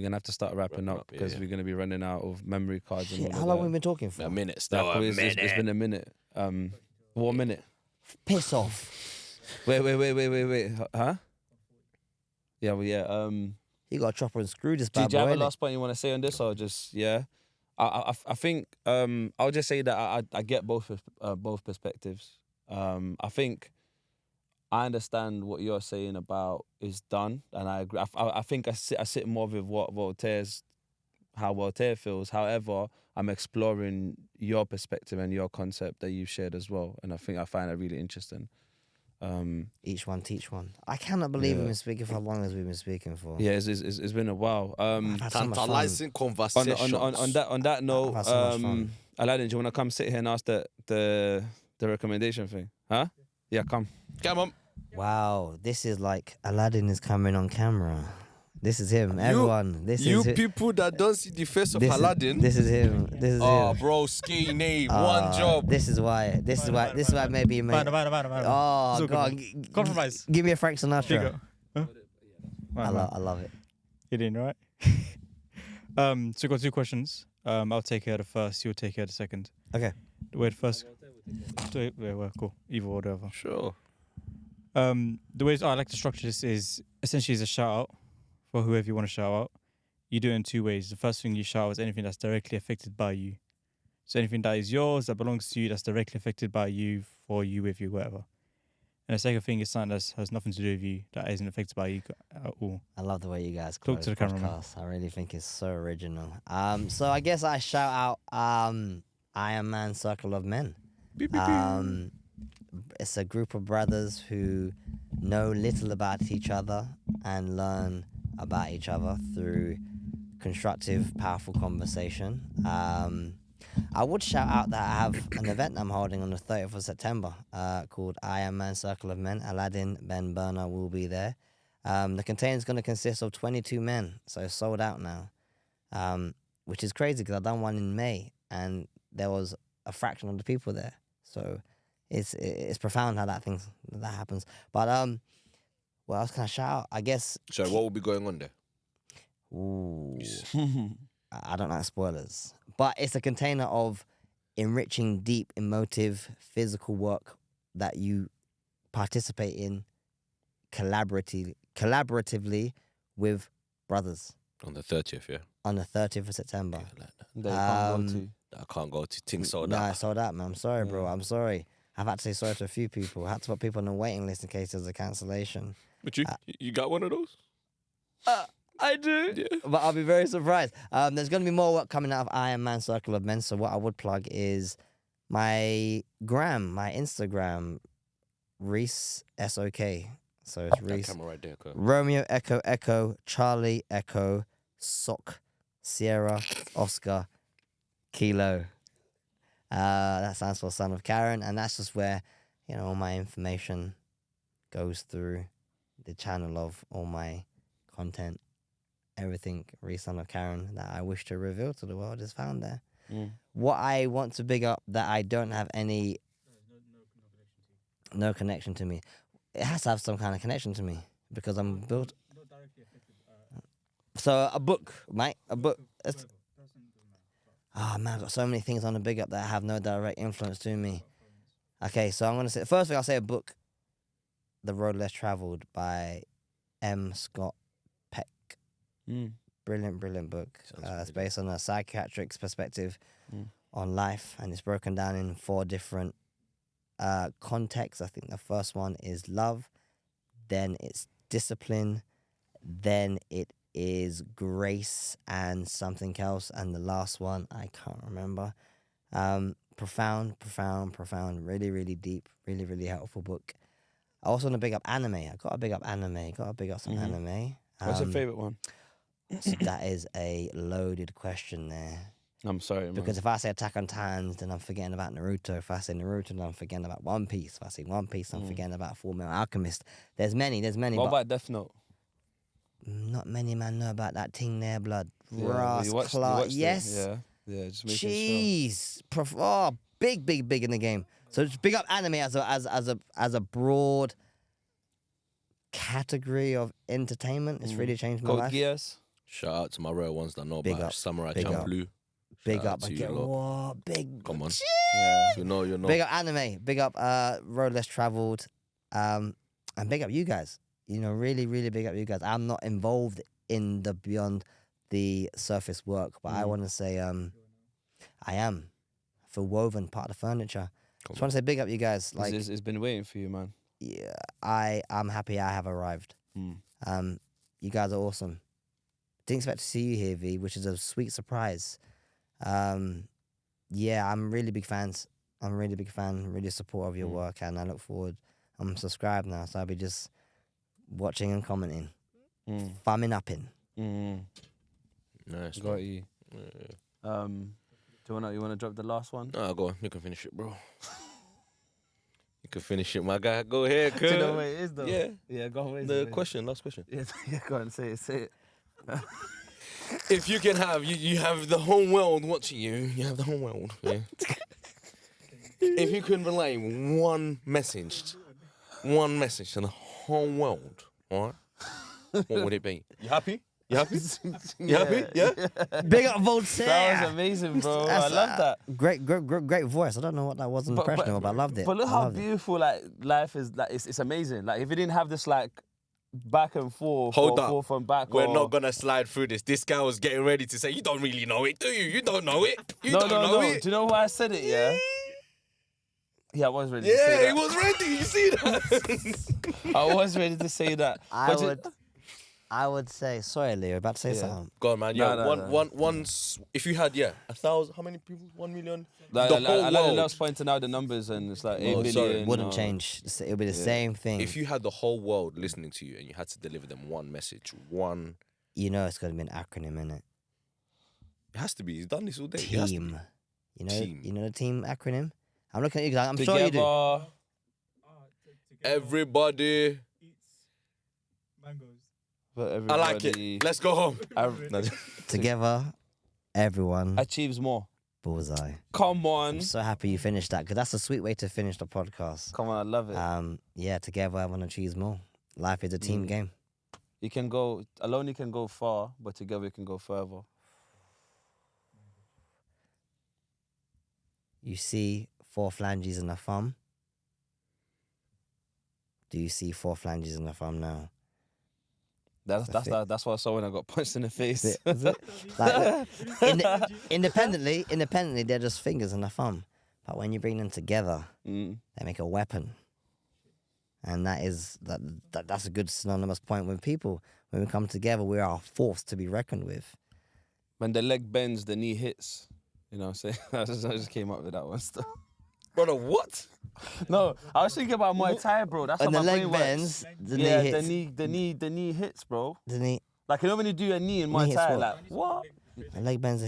gonna have to start wrapping Wrap up up, because yeah. we're gonna be running out of memory cards. Shit, And all how of long that. have we been talking for? A minute still. Like, it's been a minute. 1 minute. Piss off. Wait. Huh? Yeah, well, yeah. You got to chopper and screw this Do bad you have boy, a innit? last point you want to say on this, or just yeah? I think I'll just say that I get both perspectives. I think I understand what you're saying about is done, and I agree. I think I sit more with how Voltaire feels. However, I'm exploring your perspective and your concept that you've shared as well, and I think I find it really interesting. Each one teach one. I cannot believe Yeah. we've been speaking for as long as we've been speaking for. Yeah, it's been a while. I've had so much fun. Tantalizing conversations. On that note, had so much fun. Aladdin, do you want to come sit here and ask the recommendation thing? Huh? Yeah, come. Come on. Wow, this is like Aladdin is coming on camera. This is him, everyone. This You is him. people that don't see the face of This Aladdin. This is him. This is Oh, him. bro, skinny. One job. This is why. This is why maybe you made. Bye. Oh, It's all God. good. Compromise. Give me a Frank Here you Sinatra. go. Huh? I love it. You're doing right. So we've got 2 questions. I'll take care of the first. You'll take care of the second. Okay. Wait, first. Yeah, well, cool. Either or whatever. Sure. The way I like to structure this is essentially as a shout out for whoever you want to shout out. You do it in 2 ways. The first thing you shout out is anything that's directly affected by you. So anything that is yours, that belongs to you, that's directly affected by you, for you, with you, whatever. And the second thing is something that has nothing to do with you, that isn't affected by you at all. I love the way you guys Talk close to the cameraman. podcasts. I really think it's so original. So I guess I shout out Iron Man Circle of Men. It's a group of brothers who know little about each other and learn about each other through constructive, powerful conversation. I would shout out that I have an event I'm holding on the 30th of September called Iron Man Circle of Men. Aladdin Ben Burner will be there. The container is going to consist of 22 men, so sold out now, which is crazy because I've done one in May and there was a fraction of the people there. So it's profound how that happens. But what else can I shout out? I guess. So what will be going on there? Ooh, I don't like spoilers, but it's a container of enriching, deep, emotive, physical work that you participate in collaboratively with brothers On the 30th, yeah. on the 30th of September. I like that. They can't go to. I can't go to Ting Soda. No, I saw that, man. I'm sorry, bro. I'm sorry. I've had to say sorry to a few people. I had to put people on the waiting list in case there's a cancellation. But you got one of those? I do. Yeah. but I'll be very surprised. There's going to be more work coming out of Iron Man Circle of Men. So what I would plug is my Instagram, Reece SOK. So it's That Reece. camera right there, Kurt. Romeo Echo Echo Charlie Echo Sock Sierra Oscar Kilo. That stands for Son of Karen, and that's just where all my information goes through the channel of all my content. Everything Reece Son of Karen that I wish to reveal to the world is found there. What I want to big up that I don't have any no connection to me. It has to have some kind of connection to me because I'm built. So a book, mate, a book. Oh man, I've got so many things on the big up that have no direct influence to me. Okay, so I'm gonna say first thing I'll say a book, The Road Less Traveled by M. Scott Peck. Brilliant book. It's based on a psychiatric's perspective on life, and it's broken down in 4 different contexts. I think the first one is love, then it's discipline, then it is grace and something else, and the last one I can't remember. Profound, really deep, really helpful book. I also want to big up anime. I gotta big up anime. Gotta big up some anime. What's your favorite one? So that is a loaded question there. I'm sorry, man. Because if I say Attack on Titans, then I'm forgetting about Naruto. If I say Naruto, then I'm forgetting about One Piece. If I say One Piece, I'm forgetting about Fullmetal Alchemist. There's many. What But about Death Note? not many man know about that thing there, blood. Yeah, Ross you watched Clark. it? Yes. Yeah, just making sure. Jeez. Big in the game. So just big up anime as a broad category of entertainment. It's really changed my Code life. Geass. Shout out to my real ones that know Big about up. Samurai Big up. Champloo. Big Shout out up. to I you get lot. what? Big. Come on. Yeah. You know. Big up anime. Big up Road Less Traveled. And big up you guys. Really big up you guys. I'm not involved in the beyond the surface work, but I want to say I am. For woven part of the furniture. Just want to say big up you guys. Like It's been waiting for you, man. yeah, I'm happy I have arrived. You guys are awesome. Didn't expect to see you here, V, which is a sweet surprise. Yeah, I'm really big fans. I'm a really big fan, really supportive of your work, and I look forward. I'm subscribed now, so I'll be just watching and commenting, thumbing up in. Nice. Got Man. you. Yeah. Do you wanna drop the last one? No, go on. You can finish it, bro. You can finish it, my guy. Go ahead, Do you know Kurt. what it is though? Yeah. Yeah, go on. The question, last question. Yeah, go on, say it. If you can have, you have the whole world watching you. You have the whole world. Yeah. If you can relay one message to the whole world, all right? What would it be? You happy? You happy? You happy? Yeah. Big up Voltaire. That was amazing, bro. I love that. Great voice. I don't know what that was impressionable, but I loved it. But look I how loved it. beautiful life is. It's amazing. Like if you didn't have this back and forth, Hold or up. forth and back. We're or... not gonna slide through this. This guy was getting ready to say, "You don't really know it, do you? You don't know it. You No. don't know it." Do you know why I said it? Yeah. Yeah, I was ready to say Yeah, that. he was ready. You see that? I was ready to say that. I would say, sorry, Leo, about to say something. Go on, man. No, Yeah, no. once. If you had 1,000, how many people? 1 million. Like, the I whole like world. Love's pointing out the numbers, and it's like 8 Oh, billion. sorry. Wouldn't change. It would be the same thing. If you had the whole world listening to you and you had to deliver them one message, one, You know it's going to be an acronym, innit? it has to be. He's done this all day. It has to be. Team. Team. You know the team acronym? I'm looking at you guys. I'm sure you do. Together. Everybody. But I like everybody it. Let's go home. Together, everyone, achieves more. bullseye. Come on. I'm so happy you finished that because that's a sweet way to finish the podcast. Come on, I love it. Yeah, together I want to choose more. Life is a team game. You can go alone, you can go far, but together you can go further. You see 4 flanges in a thumb. Do you see 4 flanges in a thumb now? That's what I saw when I got punched in the face. Is it? Like, independently, they're just fingers and a thumb. But when you bring them together, they make a weapon. And that's a good synonymous point with people. when we come together, we are a force to be reckoned with. When the leg bends, the knee hits. You know what I'm saying? I just came up with that one stuff. Brother, what? No, I was thinking about Muay Thai, bro. That's When how the my leg brain bends, works. the knee Yeah, hits. the knee hits, bro. The knee, Like, you know when you do a knee in Knee Muay hits Thai, what? like, what? the leg bends.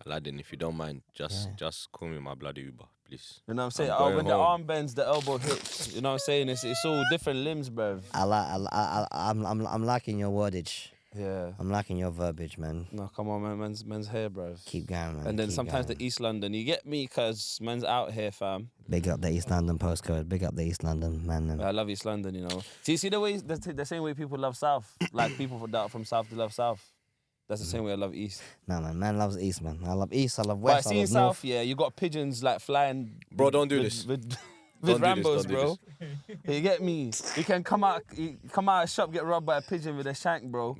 Aladdin, if you don't mind, just call me my bloody Uber, please. You know what I'm saying? I'm Oh, going when the home. arm bends, the elbow hits. You know what I'm saying? It's all different limbs, bruv. I'm liking your wordage. Yeah. I'm liking your verbiage, man. No, come on, man. Man's here, bruv. Keep going, man. And then keep sometimes going. the East London, you get me, cause man's out here, fam. Big up the East London postcode. Big up the East London, man. I love East London, you know. See the way the same way people love South, like people from South to love South. That's the same way I love East. No, man loves East, man. I love East, I love But West, I seeing love South, North. yeah, you got pigeons like flying. Bro, don't do with, this. with Don't do this, Rambos, don't do bro. You get me? You can come out of shop, get robbed by a pigeon with a shank, bro.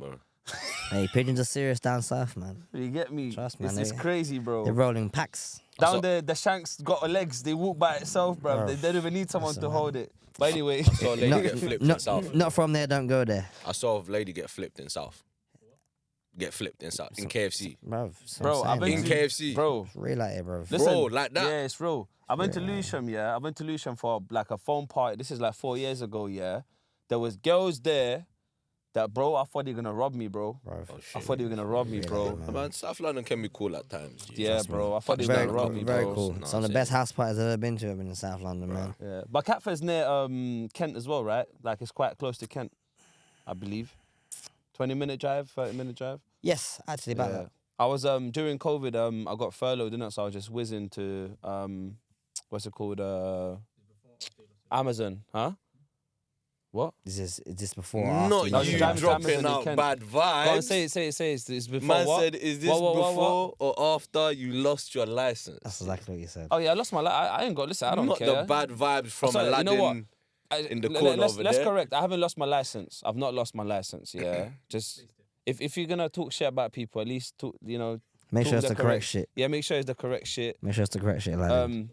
Hey, pigeons are serious down south, man. You get me? Trust me, It's crazy, bro. They're rolling packs. Down there, the shank's got legs. They walk by itself, bro. They don't even need someone to hold it. But anyway, I saw a lady get flipped in South. Not from there, don't go there. I saw a lady get flipped in South. Get flipped in South. In KFC. Bro, I've been In to- KFC. bro. It's real out here, bro. Listen, Bro, like that. Yeah, it's real. I went to Lewisham, yeah. I went to Lewisham for like a phone party. This is like 4 years ago, yeah. There was girls there that, bro, I thought they were gonna rob me, bro. Bro, I thought they were gonna rob me, bro. Man, South London can be cool at times. G. Yeah, bro. I thought they were very gonna rob cool, me, very bro. cool. No, Some of the I'm best house parties I've ever been to have been in South London, man. Yeah, but Catford's near Kent as well, right? Like it's quite close to Kent, I believe. 20-minute drive, 30-minute drive. Yes, actually, about Yeah. that. I was during COVID, I got furloughed, didn't I? So I was just whizzing to what's it called? Amazon, huh? What? Is this before or Not after? I was you driving to dropping Amazon in out Kent. bad Go on, vibes. say it. It's before Man what? said, is this What? before or after you lost your license? That's exactly what you said. Oh yeah, I lost my I ain't got. Listen, I don't Not care. the bad vibes from Sorry, you Aladdin. know what? in the corner let's over let's there. correct. I haven't lost my license. I've not lost my license. Yeah, just if you're gonna talk shit about people, at least talk. You know, Make sure talk it's the correct shit. Yeah, make sure it's the correct shit. Make sure it's the correct shit, like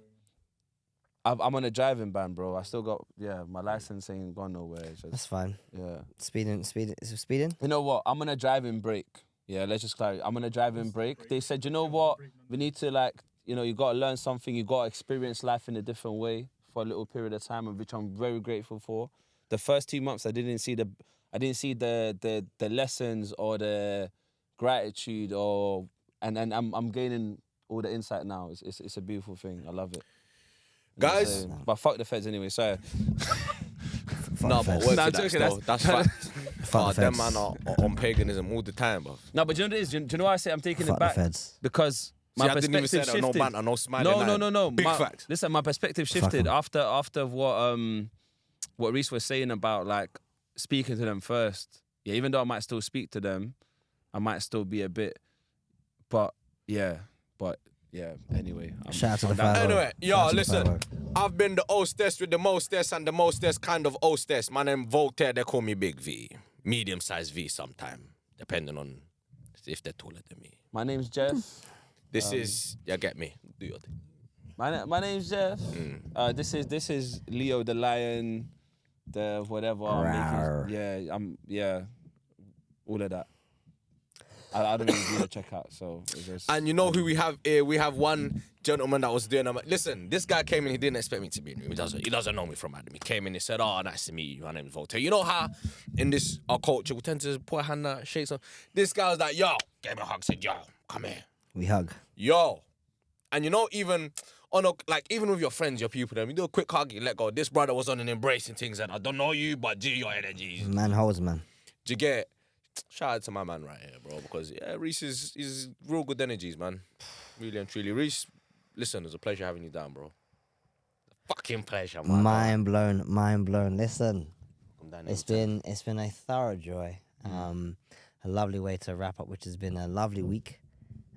I'm on a driving ban, bro. I still got my license ain't gone nowhere. It's That's just, fine. yeah. Speeding. Is it speeding? You know what? I'm on a driving break. Yeah, let's just clarify. I'm on a driving break. They said, you know what? We need to you got to learn something. You got to experience life in a different way for a little period of time, which I'm very grateful for. The first 2 months, I didn't see the lessons or the gratitude and I'm gaining all the insight now. It's a beautiful thing. I love it. You know what I'm Guys. saying? But fuck the feds anyway. Sorry. No, but feds. word Nah, to that joking, still. That's fact. Fuck the Them feds. man are on paganism all the time, bro. No, but do you know what it is? Do you know why I say I'm taking Fuck it the back? feds. Because See, my I didn't even perspective say that. No shifted. banter, no smiling. No. Big fact. Listen, my perspective shifted after what Reece was saying about like speaking to them first. Yeah, even though I might still speak to them, I might still be a bit, but yeah. Anyway, Shout out to the I'm down. 5-0. Anyway, Shout yo, out to the listen. 5-0. I've been the hostess with the mostest and the mostest kind of hostess. My name Voltaire, they call me Big V. Medium-sized V sometime, depending on if they're taller than me. My name's Jeff. This is, you get me, do your thing. My name's Jeff. This is Leo the Lion, the whatever. Rawr. Yeah, all of that. I don't really do the checkout, so it's just. And you know who we have here? We have one gentleman that was doing. Listen, this guy came in. He didn't expect me to be in the room. He doesn't know me from Adam. He came in. He said, "Oh, nice to meet you. My name is Voltaire." You know how in this our culture we tend to put a hand out, shake some. This guy was like, "Yo," gave me a hug. Said, "Yo, come here." We hug. Yo, and you know even even with your friends, your people, them, you do a quick hug, you let go. This brother was on an embracing things, and I don't know you, but do your energies. Man holds man. Do you get? Shout out to my man right here, bro, because Reece is real good energies, man. Really and truly. Reece, listen, it's a pleasure having you down, bro. Fucking pleasure, man. Mind blown. Listen, Come down it's anytime. been a thorough joy. A lovely way to wrap up, which has been a lovely week,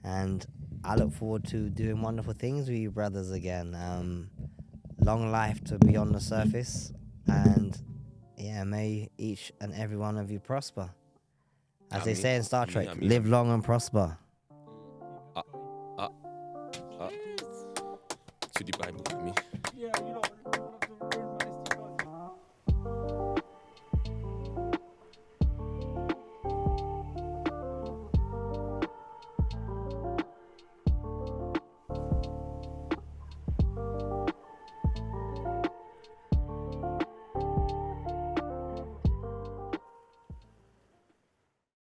and I look forward to doing wonderful things with you brothers again. Long life to be on the surface, and may each and every one of you prosper. As they say in Star Trek, live long and prosper. To the Bible with me. Yeah, you know.